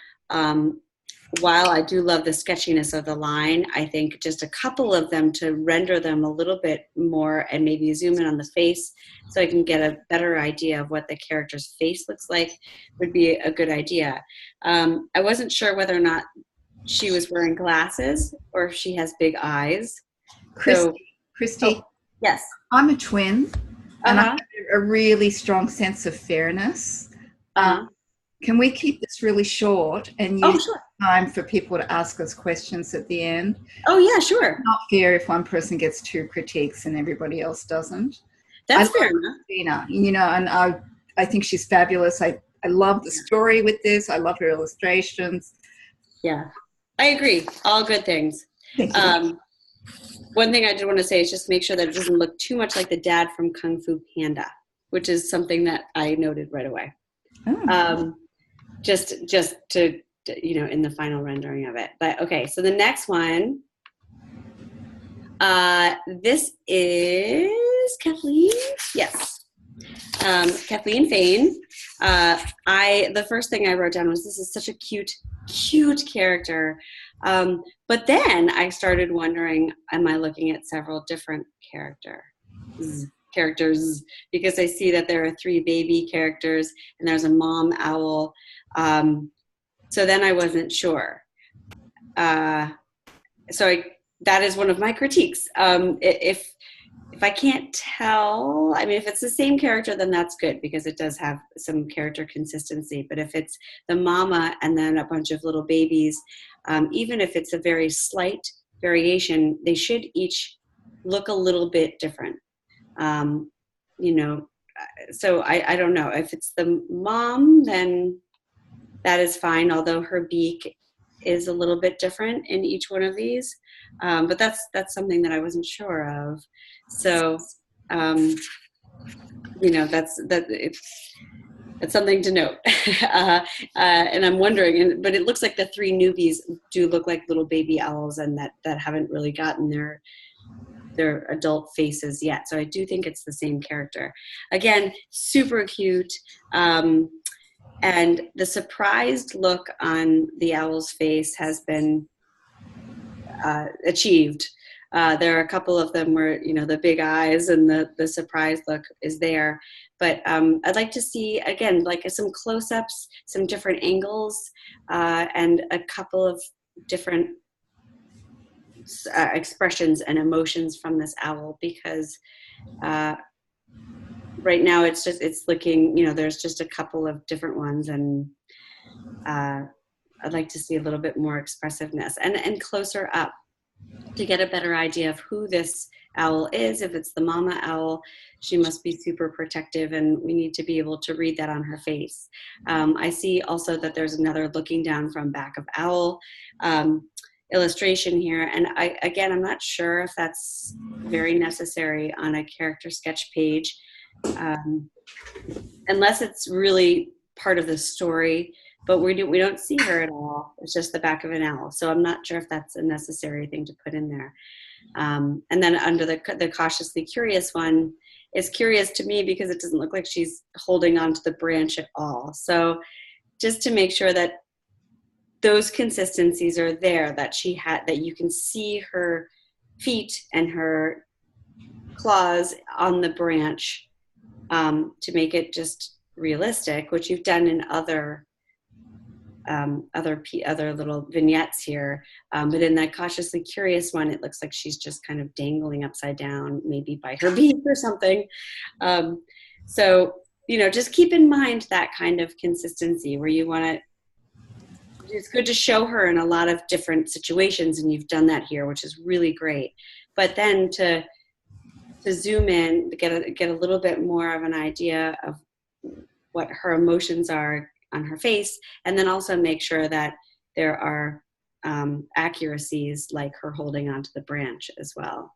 while I do love the sketchiness of the line, I think just a couple of them to render them a little bit more and maybe zoom in on the face so I can get a better idea of what the character's face looks like would be a good idea. I wasn't sure whether or not she was wearing glasses or if she has big eyes. Christy, yes, I'm a twin, and I have a really strong sense of fairness. Can we keep this really short and use time for people to ask us questions at the end? Oh, yeah, sure. It's not fair if one person gets two critiques and everybody else doesn't. That's fair enough. Tina, and I think she's fabulous. I love the story with this. I love her illustrations. Yeah, I agree. All good things. Thank you. One thing I did want to say is just make sure that it doesn't look too much like the dad from Kung Fu Panda, which is something that I noted right away. Just to, in the final rendering of it. But okay, so the next one, this is Kathleen. Yes. Kathleen Fain. The first thing I wrote down was, this is such a cute character. But then I started wondering, am I looking at several different characters? Because I see that there are 3 baby characters and there's a mom owl. So then I wasn't sure. That is one of my critiques. If if I can't tell, I mean, if it's the same character, then that's good because it does have some character consistency. But if it's the mama and then a bunch of little babies, even if it's a very slight variation, they should each look a little bit different. You know, so I don't know. If it's the mom, then that is fine, although her beak is a little bit different in each one of these. But that's something that I wasn't sure of. So, you know, that's something to note. And I'm wondering, but it looks like the three newbies do look like little baby owls, and that haven't really gotten their adult faces yet. So I do think it's the same character. Again, super cute. And the surprised look on the owl's face has been achieved. There are a couple of them where, you know, the big eyes and the surprised look is there. But I'd like to see, again, like some close-ups, some different angles, and a couple of different expressions and emotions from this owl, because right now it's looking, you know, there's just a couple of different ones, and I'd like to see a little bit more expressiveness and closer up to get a better idea of who this owl is. If it's the mama owl, she must be super protective, and we need to be able to read that on her face. I see also that there's another looking down from back of owl illustration here, and I'm not sure if that's very necessary on a character sketch page, unless it's really part of the story. But we don't see her at all. It's just the back of an owl. So I'm not sure if that's a necessary thing to put in there. And then under the cautiously curious one, it's curious to me because it doesn't look like she's holding onto the branch at all. So just to make sure that those consistencies are there, that you can see her feet and her claws on the branch, to make it just realistic, which you've done in other little vignettes here, but in that cautiously curious one, it looks like she's just kind of dangling upside down, maybe by her beak or something. So, you know, just keep in mind that kind of consistency where you want to. It's good to show her in a lot of different situations, and you've done that here, which is really great. But then to zoom in, get a little bit more of an idea of what her emotions are on her face, and then also make sure that there are accuracies like her holding onto the branch as well.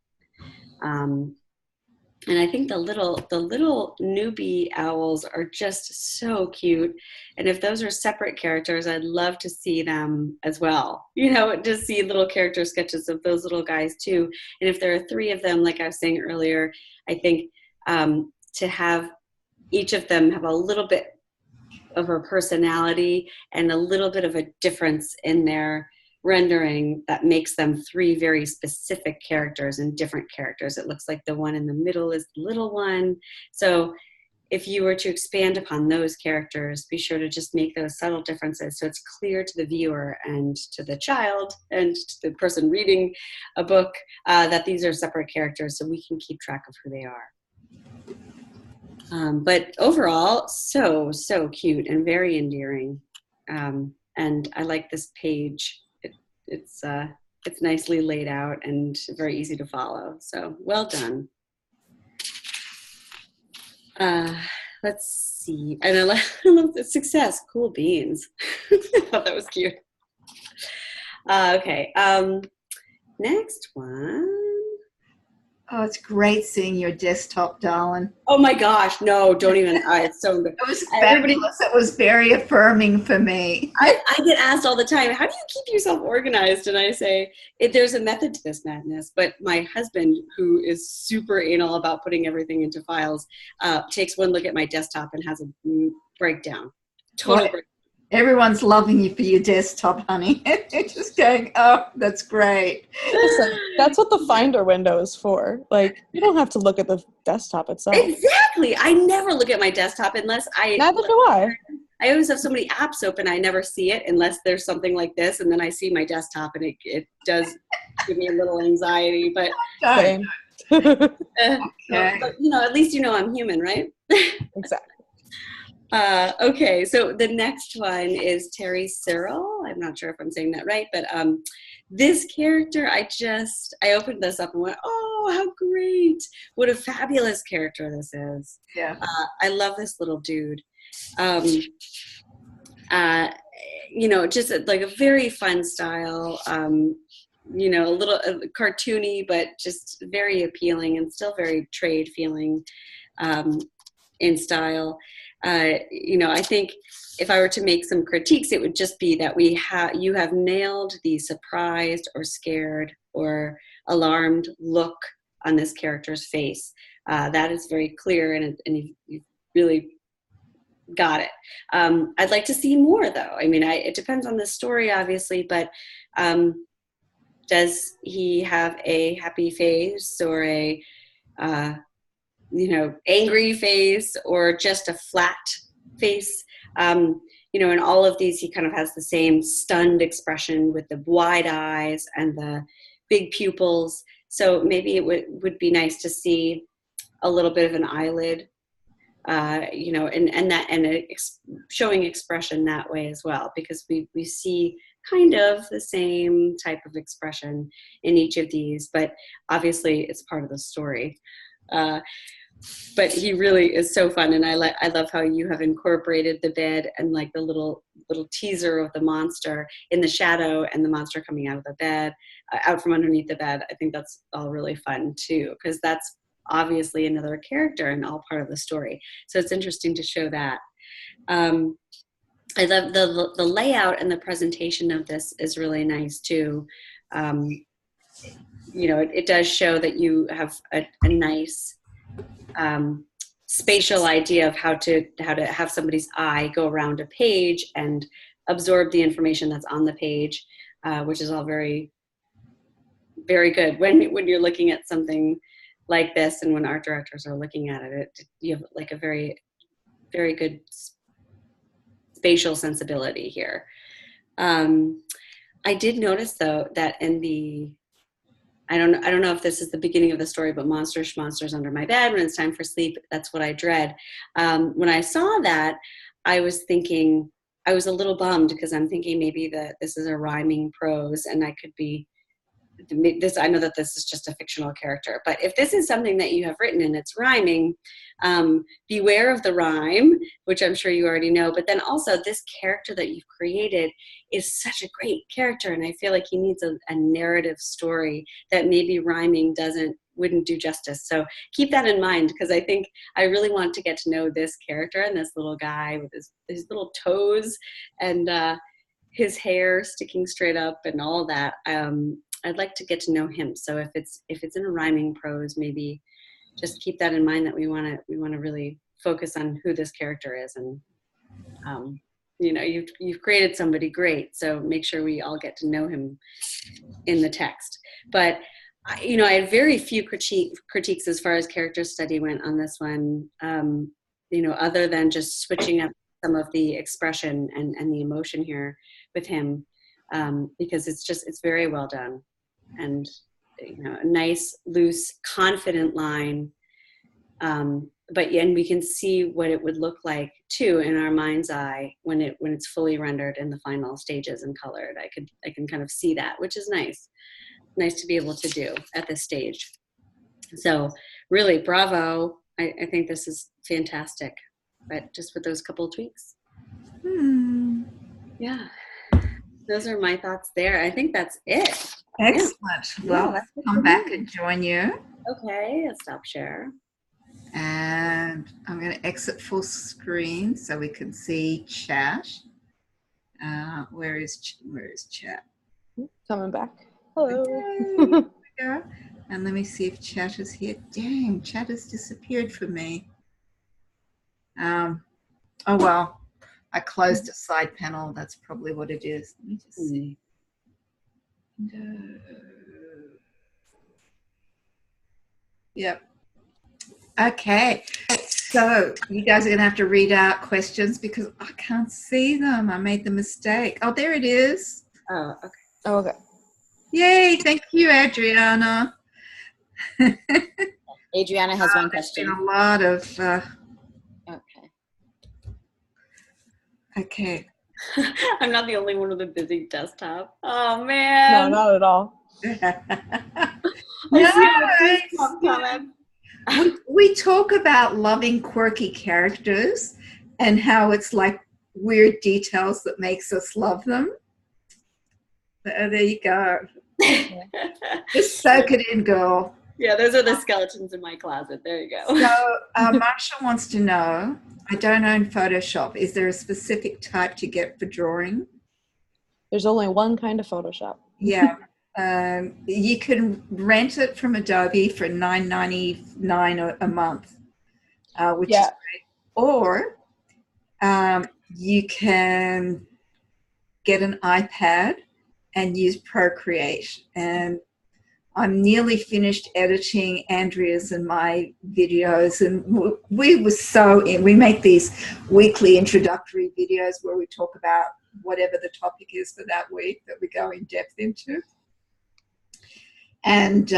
And I think the little newbie owls are just so cute. And if those are separate characters, I'd love to see them as well. You know, just see little character sketches of those little guys too. And if there are three of them, like I was saying earlier, I think to have each of them have a little bit of her personality and a little bit of a difference in their rendering that makes them three very specific characters and different characters. It looks like the one in the middle is the little one. So if you were to expand upon those characters, be sure to just make those subtle differences so it's clear to the viewer and to the child and to the person reading a book that these are separate characters, so we can keep track of who they are. But overall, so cute and very endearing. And I like this page. It's nicely laid out and very easy to follow. So well done. Let's see. And I love the success. Cool beans. I thought that was cute. Okay. Next one. Oh, it's great seeing your desktop, darling. Oh my gosh, no, don't even. It's so good. It was fabulous. It was very affirming for me. I get asked all the time, how do you keep yourself organized? And I say, there's a method to this madness. But my husband, who is super anal about putting everything into files, takes one look at my desktop and has a breakdown. Total breakdown. Everyone's loving you for your desktop, honey. They're just going, oh, that's great. Listen, that's what the Finder window is for. Like, you don't have to look at the desktop itself. Exactly. I never look at my desktop unless Neither do I. I always have so many apps open, I never see it unless there's something like this, and then I see my desktop, and it does give me a little anxiety. But Same. Okay. But, at least I'm human, right? Exactly. Okay, so the next one is Terry Cyril. I'm not sure if I'm saying that right, but this character, I opened this up and went, oh, how great. What a fabulous character this is. Yeah. I love this little dude. Just like a very fun style, a little cartoony, but just very appealing and still very trade feeling in style. I think if I were to make some critiques, it would just be that you have nailed the surprised or scared or alarmed look on this character's face. That is very clear, and you've really got it. I'd like to see more, though. I mean, it depends on the story, obviously, but does he have a happy face or a angry face or just a flat face? In all of these, he kind of has the same stunned expression with the wide eyes and the big pupils. So maybe it would be nice to see a little bit of an eyelid, showing expression that way as well, because we see kind of the same type of expression in each of these, but obviously it's part of the story. But he really is so fun, and I love how you have incorporated the bed and like the little teaser of the monster in the shadow and the monster coming out of the bed, out from underneath the bed. I think that's all really fun too, because that's obviously another character and all part of the story. So it's interesting to show that. I love the layout and the presentation of this is really nice too. It does show that you have a nice spatial idea of how to have somebody's eye go around a page and absorb the information that's on the page, which is all very, very good when you're looking at something like this, and when art directors are looking at it, you have like a very, very good spatial sensibility here. I did notice though that in the I don't know if this is the beginning of the story, but monsters under my bed when it's time for sleep, that's what I dread. When I saw that, I was a little bummed, because I'm thinking maybe that this is a rhyming prose and I could be I know that this is just a fictional character, but if this is something that you have written and it's rhyming, beware of the rhyme, which I'm sure you already know, but then also this character that you've created is such a great character, and I feel like he needs a narrative story that maybe rhyming wouldn't do justice. So keep that in mind, because I think I really want to get to know this character and this little guy with his little toes and his hair sticking straight up and all that. I'd like to get to know him. So if it's in a rhyming prose, maybe just keep that in mind, that we want to really focus on who this character is. And you've created somebody great, so make sure we all get to know him in the text. But I had very few critiques as far as character study went on this one, other than just switching up some of the expression and the emotion here with him, because it's very well done, and a nice, loose, confident line. And we can see what it would look like too in our mind's eye when it's fully rendered in the final stages and colored. I can kind of see that, which is nice to be able to do at this stage. So really, bravo. I think this is fantastic, but just with those couple of tweaks. Yeah, those are my thoughts there. I think that's it. Excellent. Yeah. Well, let's come back and join you. Okay, I'll stop share. And I'm going to exit full screen so we can see chat. Where is chat? Coming back. Hello. Okay. There we go. And let me see if chat is here. Dang, chat has disappeared from me. Oh well, I closed a side panel. That's probably what it is. Let me just see. Yep. Okay. So you guys are going to have to read out questions because I can't see them. I made the mistake. Oh, there it is. Oh, okay. Oh, okay. Yay. Thank you, Adriana. Adriana has one There's been question. a lot of, Okay. okay. I'm not the only one with a busy desktop. Oh No, man. not at all. I see all the desktop comments. we talk about loving quirky characters and how it's like weird details that makes us love them. There you go. Just soak it in, girl. Yeah, those are the skeletons in my closet. There you go. So Marsha wants to know, I don't own Photoshop. Is there a specific type to get for drawing? There's only one kind of Photoshop. Yeah. You can rent it from Adobe for $9.99 a month, which is great. Or you can get an iPad and use Procreate. And I'm nearly finished editing Andrea's and my videos, and we make these weekly introductory videos where we talk about whatever the topic is for that week that we go in depth into. And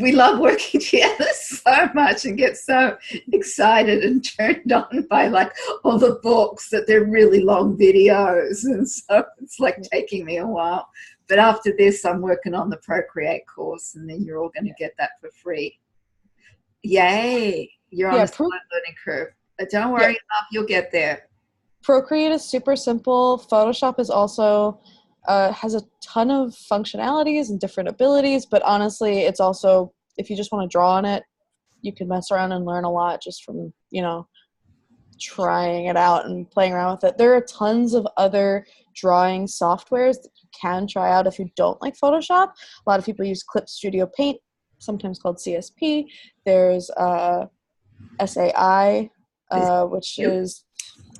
we love working together so much and get so excited and turned on by like all the books that they're really long videos, and so it's like taking me a while. But after this, I'm working on the Procreate course, and then you're all going to get that for free. Yay! You're on a slow learning curve. But don't worry, love, you'll get there. Procreate is super simple. Photoshop is also has a ton of functionalities and different abilities, but honestly, it's also, if you just want to draw on it, you can mess around and learn a lot just from, trying it out and playing around with it. There are tons of other drawing softwares that you can try out if you don't like Photoshop. A lot of people use Clip Studio Paint, sometimes called CSP. There's SAI, which is,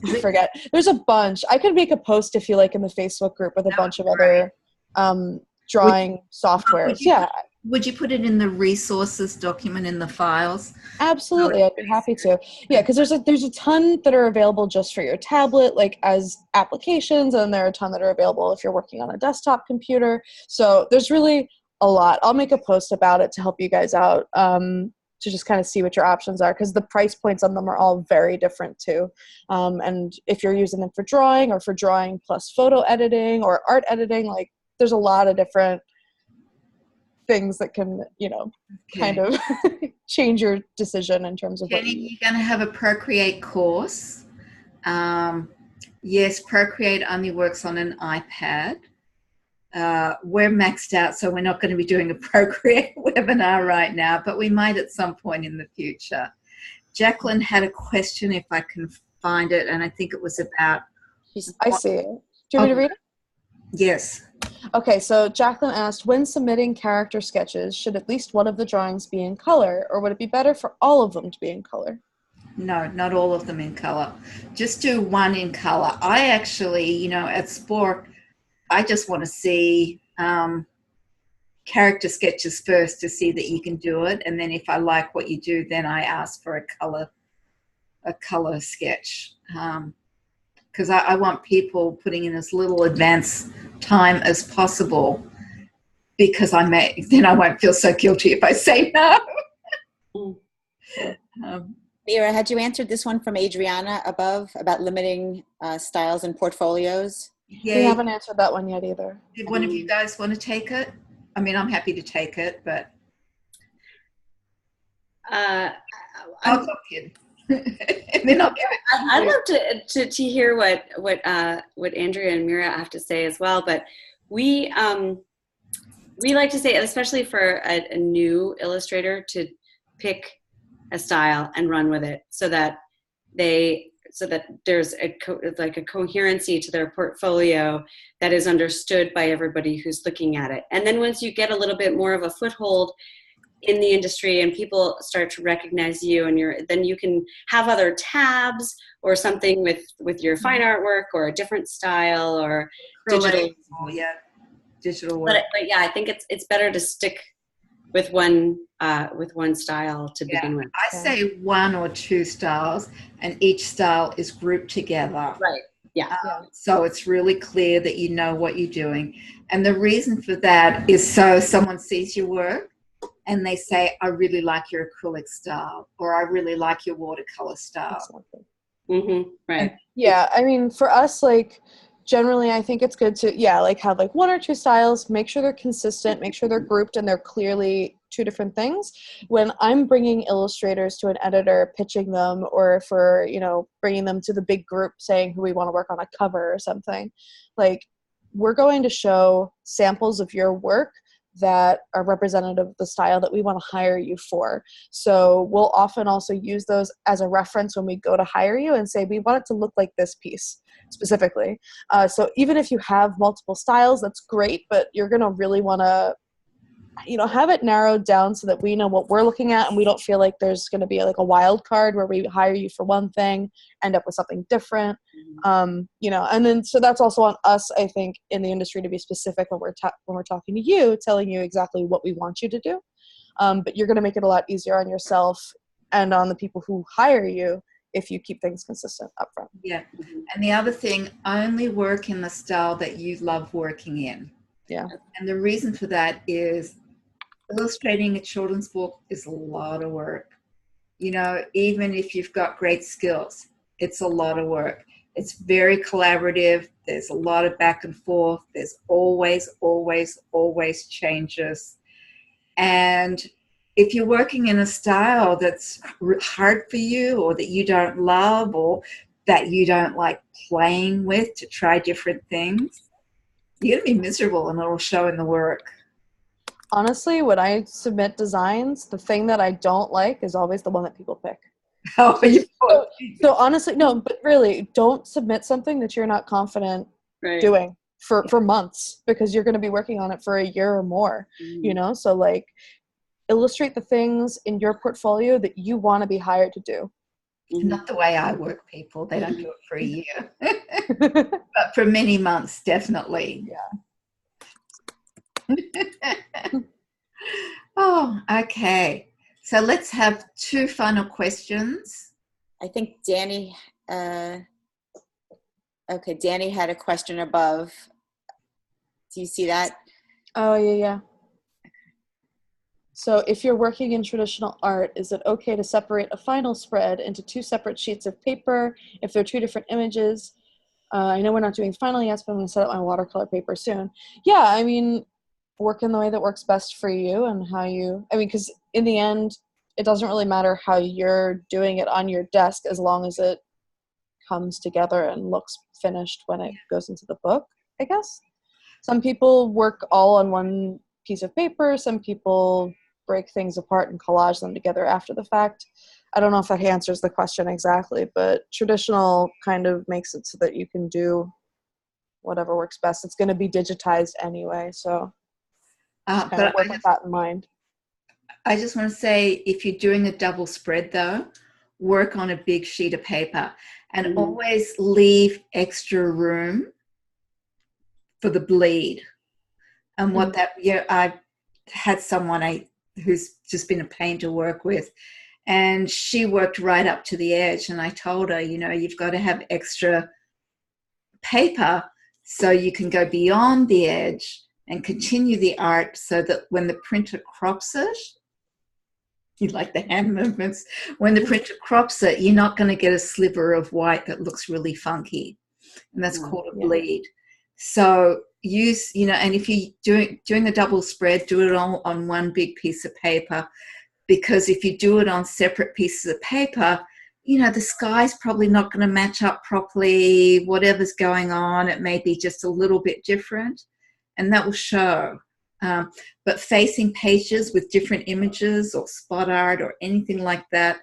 I forget. There's a bunch. I could make a post if you like in the Facebook group with a bunch of other drawing softwares. Would you put it in the resources document in the files? Absolutely, I'd be happy to. Yeah, because there's a ton that are available just for your tablet, like as applications, and there are a ton that are available if you're working on a desktop computer. So there's really a lot. I'll make a post about it to help you guys out, to just kind of see what your options are, because the price points on them are all very different too. And if you're using them for drawing or for drawing plus photo editing or art editing, like there's a lot of different things that can, kind of change your decision in terms of Jenny, you're going to have a Procreate course. Yes, Procreate only works on an iPad. We're maxed out, so we're not going to be doing a Procreate webinar right now, but we might at some point in the future. Jacqueline had a question, if I can find it, and I think it was about... I see it. Do you want me to read it? Yes. Okay, so Jacqueline asked, when submitting character sketches, should at least one of the drawings be in color, or would it be better for all of them to be in color? No, not all of them in color. Just do one in color. I actually, at SPORC, I just want to see character sketches first to see that you can do it, and then if I like what you do, then I ask for a color sketch, because I want people putting in as little advance time as possible, because then I won't feel so guilty if I say no. Mira, had you answered this one from Adriana above about limiting styles and portfolios? Yeah, we haven't answered that one yet either. Did one of you guys want to take it? I mean, I'm happy to take it, but I'll talk to you. And then I'll give it. I'd love to hear what Andrea and Mira have to say as well. But we like to say, especially for a new illustrator, to pick a style and run with it, so that there's a coherency to their portfolio that is understood by everybody who's looking at it. And then once you get a little bit more of a foothold in the industry and people start to recognize you, and then you can have other tabs or something with your fine artwork or a different style or digital. Digital work. But yeah, I think it's better to stick with one style to begin with. I say one or two styles, and each style is grouped together. Right. Yeah. So it's really clear that you know what you're doing. And the reason for that is so someone sees your work and they say, I really like your acrylic style, or I really like your watercolor style. Exactly. Mm-hmm. Right. Yeah, I mean, for us, like, generally, I think it's good to, like, have, like, 1 or 2 styles, make sure they're consistent, make sure they're grouped and they're clearly 2 different things. When I'm bringing illustrators to an editor, pitching them, or for, bringing them to the big group saying who we want to work on a cover or something, like, we're going to show samples of your work that are representative of the style that we want to hire you for. So we'll often also use those as a reference when we go to hire you and say, we want it to look like this piece specifically. So even if you have multiple styles, that's great, but you're going to really want to, have it narrowed down so that we know what we're looking at and we don't feel like there's going to be like a wild card where we hire you for one thing, end up with something different. And then, so that's also on us, I think, in the industry to be specific when we're talking to you, telling you exactly what we want you to do. But you're going to make it a lot easier on yourself and on the people who hire you if you keep things consistent up front. Yeah. And the other thing, only work in the style that you love working in. Yeah. And the reason for that is illustrating a children's book is a lot of work. Even if you've got great skills, it's a lot of work. It's very collaborative. There's a lot of back and forth. There's always, always, always changes. And if you're working in a style that's hard for you, or that you don't love, or that you don't like playing with to try different things, you're going to be miserable, and it'll show in the work. Honestly, when I submit designs, the thing that I don't like is always the one that people pick. Oh, So honestly, no, but really, don't submit something that you're not confident doing for months, because you're going to be working on it for a year or more, So, like, illustrate the things in your portfolio that you want to be hired to do. Not the way I work, people. They don't do it for a year. But for many months, definitely. Yeah. Oh, okay. So let's have 2 final questions. I think Danny had a question above. Do you see that? Oh, yeah. So if you're working in traditional art, is it okay to separate a final spread into 2 separate sheets of paper if they're 2 different images? I know we're not doing final yet, but I'm going to set up my watercolor paper soon. Yeah, I mean, work in the way that works best for you and because in the end, it doesn't really matter how you're doing it on your desk as long as it comes together and looks finished when it goes into the book, I guess. Some people work all on one piece of paper. Some people break things apart and collage them together after the fact. I don't know if that answers the question exactly, but traditional kind of makes it so that you can do whatever works best. It's going to be digitized anyway, so just kind of work with that in mind. I just want to say, if you're doing a double spread, though, work on a big sheet of paper and always leave extra room for the bleed. And I've had someone who's just been a pain to work with, and she worked right up to the edge, and I told her, you've got to have extra paper so you can go beyond the edge and continue the art, so that when the printer crops it, you like the hand movements, when the printer crops it, you're not going to get a sliver of white that looks really funky, and that's called a bleed. So use, and if you're doing a double spread, do it all on one big piece of paper, because if you do it on separate pieces of paper, the sky's probably not going to match up properly. Whatever's going on, it may be just a little bit different, and that will show. But facing pages with different images or spot art or anything like that,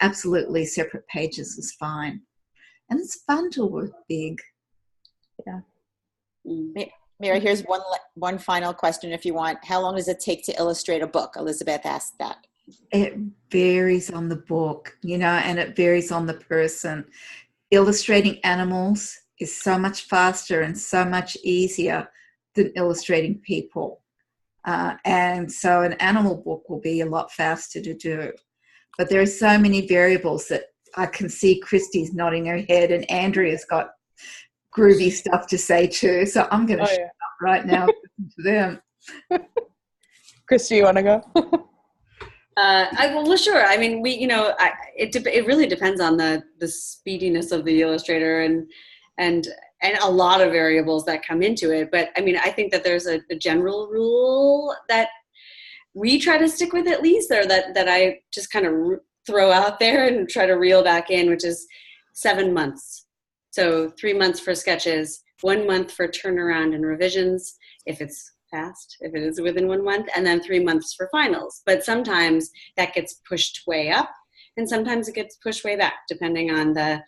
absolutely separate pages is fine. And it's fun to work big. Yeah. Mira, here's one final question if you want. How long does it take to illustrate a book? Elizabeth asked that. It varies on the book, and it varies on the person. Illustrating animals is so much faster and so much easier than illustrating people. And so an animal book will be a lot faster to do. But there are so many variables that I can see Christy's nodding her head, and Andrea's got groovy stuff to say too. So I'm going to shut up right now and listen to them. Christy, you want to go? Well, sure. I mean, it really depends on the speediness of the illustrator and a lot of variables that come into it. But I mean, I think that there's a general rule that we try to stick with, at least, or that I just kind of throw out there and try to reel back in, which is 7 months. So 3 months for sketches, 1 month for turnaround and revisions, if it's fast, if it is within 1 month, and then 3 months for finals. But sometimes that gets pushed way up, and sometimes it gets pushed way back, depending on the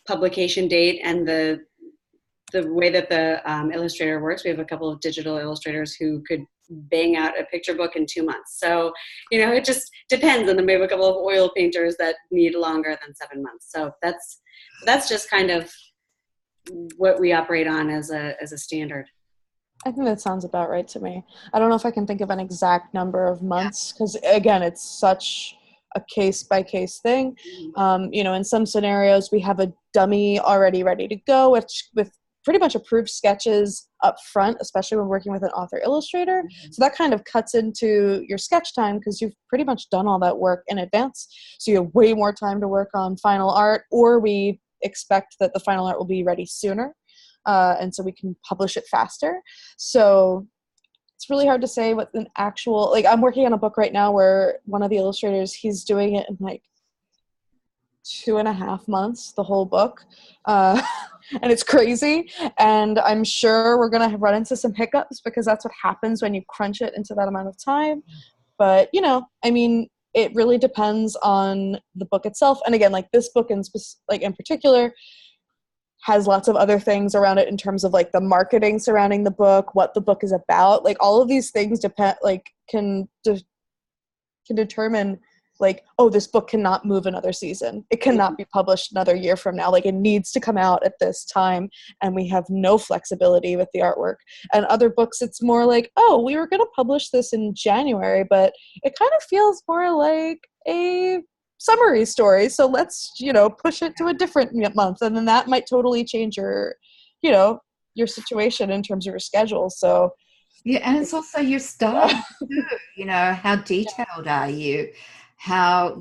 publication date and the way that the illustrator works. We have a couple of digital illustrators who could bang out a picture book in 2 months. So, it just depends. And then we have a couple of oil painters that need longer than 7 months. So that's just kind of what we operate on as a standard. I think that sounds about right to me. I don't know if I can think of an exact number of months, because again, it's such a case-by-case thing. In some scenarios, we have a dummy already ready to go with pretty much approved sketches up front, especially when working with an author illustrator. So that kind of cuts into your sketch time, because you've pretty much done all that work in advance. So you have way more time to work on final art, or we expect that the final art will be ready sooner. And so we can publish it faster. So it's really hard to say what an actual, I'm working on a book right now where one of the illustrators, he's doing it in 2.5 months, the whole book. And it's crazy. And I'm sure we're going to run into some hiccups, because that's what happens when you crunch it into that amount of time. But, it really depends on the book itself. And again, this book in particular has lots of other things around it in terms of the marketing surrounding the book, what the book is about. All of these things can determine this book cannot move another season. It cannot be published another year from now. It needs to come out at this time, and we have no flexibility with the artwork. And other books, it's more we were going to publish this in January, but it kind of feels more like a summary story. So let's, push it to a different month. And then that might totally change your situation in terms of your schedule. So yeah, and it's also your style too. How detailed are you? How,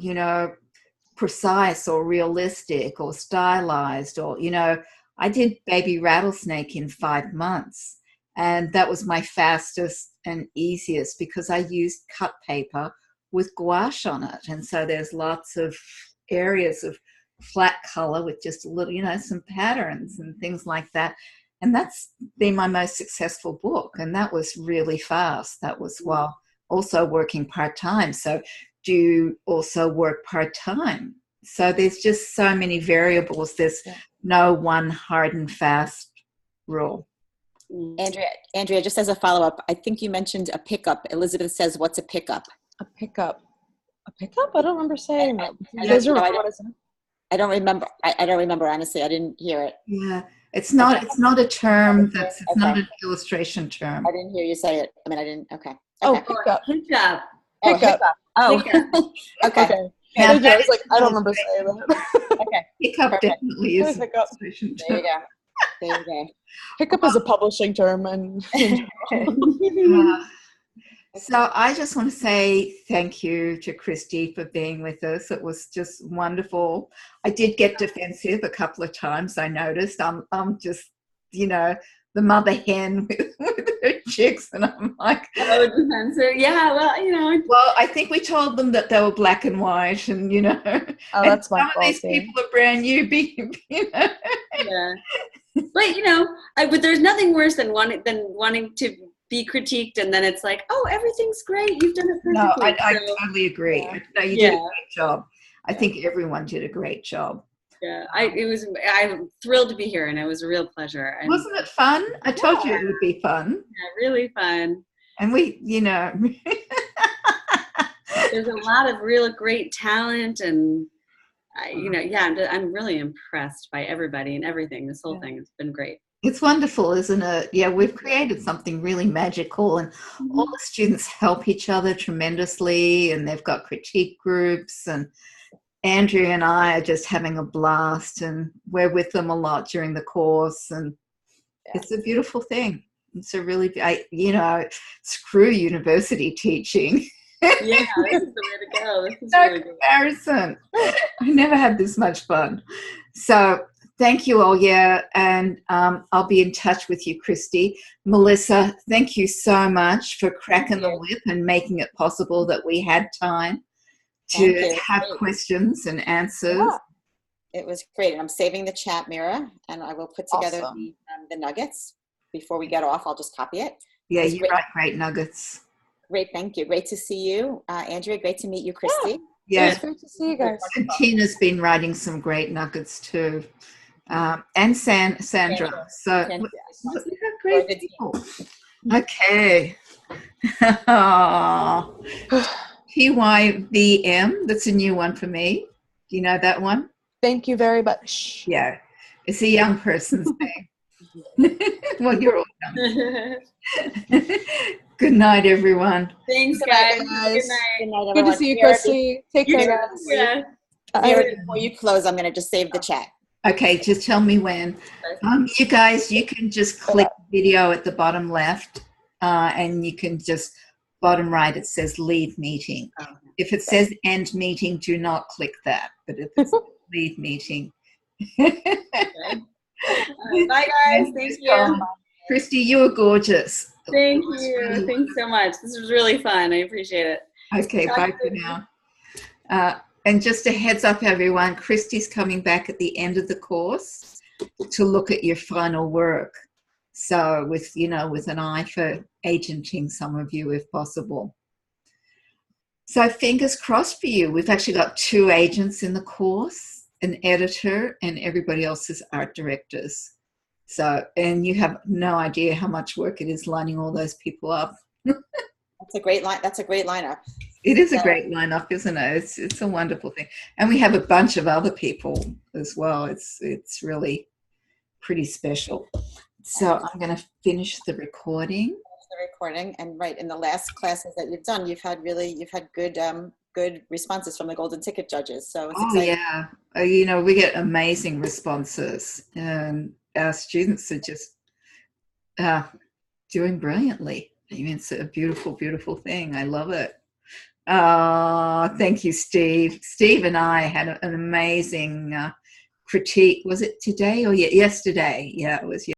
precise or realistic or stylized, or, I did Baby Rattlesnake in 5 months, and that was my fastest and easiest because I used cut paper with gouache on it. And so there's lots of areas of flat color with just a little, some patterns and things like that. And that's been my most successful book. And that was really fast. That was while also working part-time. So do you also work part-time? So there's just so many variables. There's no one hard and fast rule. Andrea, just as a follow-up, I think you mentioned a pickup. Elizabeth says, what's a pickup? A pickup? I don't remember saying that. I don't remember. I don't remember, honestly. I didn't hear it. Yeah. It's not a term. It's not an illustration term. I didn't hear you say it. I didn't. Okay. Oh, pickup. Hiccup. Oh, okay. Yeah, I was I don't remember saying that. Okay. Hiccup definitely is an illustration term. There you go. Hiccup is a publishing term, and so I just want to say thank you to Christy for being with us. It was just wonderful. I did get defensive a couple of times. I noticed I'm just, the mother hen with her chicks, and I'm like, oh, defensive. Yeah, well, Well, I think we told them that they were black and white, and Oh, that's my some fault. of these people are brand new. Yeah. But but there's nothing worse than wanting to be critiqued, and then it's oh, everything's great. You've done it perfectly. No, I totally agree. Yeah. No, you did a great job. I think everyone did a great job. Yeah, I'm thrilled to be here, and it was a real pleasure. And wasn't it fun? I told you it would be fun. Yeah, really fun. And we, there's a lot of real great talent, and I'm really impressed by everybody and everything. This whole thing has been great. It's wonderful, isn't it? Yeah, we've created something really magical, and all the students help each other tremendously, and they've got critique groups, and Andrea and I are just having a blast, and we're with them a lot during the course, and it's a beautiful thing. It's a really, screw university teaching. Yeah, this is the way to go. This is No really good. comparison. I never had this much fun. So thank you all, yeah, and I'll be in touch with you, Christy. Melissa, thank you so much for cracking the whip and making it possible that we had time Thank to you. have Great. questions and answers. Yeah. It was great. And I'm saving the chat, Mira, and I will put together Awesome. the nuggets. Before we get off, I'll just copy it. Yeah, It's you great. write great nuggets. Great, thank you. Great to see you. Andrea, great to meet you, Christy. It Yeah, was great to see you guys. and Tina's been writing some great nuggets too. And Sandra. So Sandra, we yes. have We're a great good team. people. Okay. TYVM, that's a new one for me. Do you know that one? Thank you very much. Yeah, it's a young person's name. Well, you're all young. Good night, everyone. Thanks, Good night, guys. guys. Good night. Good night, Good to everyone. see you, Mira, Christy. Take You care, too. guys. Yeah. Mira, Bye. before you close, I'm going to just save the chat. Okay, just tell me when. You guys, you can just click video at the bottom left, and you can just bottom right, it says leave meeting. Oh. If it says end meeting, do not click that. But if it's leave meeting. Okay. All right, bye, guys. Thank you. Christy, you are gorgeous. Thank you. Thanks so much. This was really fun. I appreciate it. Okay, Talk bye to for you. now. And just a heads up, everyone, Christy's coming back at the end of the course to look at your final work. So with, with an eye for agenting some of you if possible. So fingers crossed for you. We've actually got 2 agents in the course, an editor, and everybody else is art directors. So, and you have no idea how much work it is lining all those people up. That's a great line. That's a great lineup. It is a great lineup, isn't it? It's a wonderful thing. And we have a bunch of other people as well. It's really pretty special. So I'm going to finish the recording. The recording, and right in the last classes that you've done, you've had good responses from the golden ticket judges. So it's exciting. Yeah, we get amazing responses, and our students are just doing brilliantly. I mean, it's a beautiful, beautiful thing. I love it. Thank you, Steve. Steve and I had an amazing critique. Was it today or yesterday? Yeah, it was yesterday.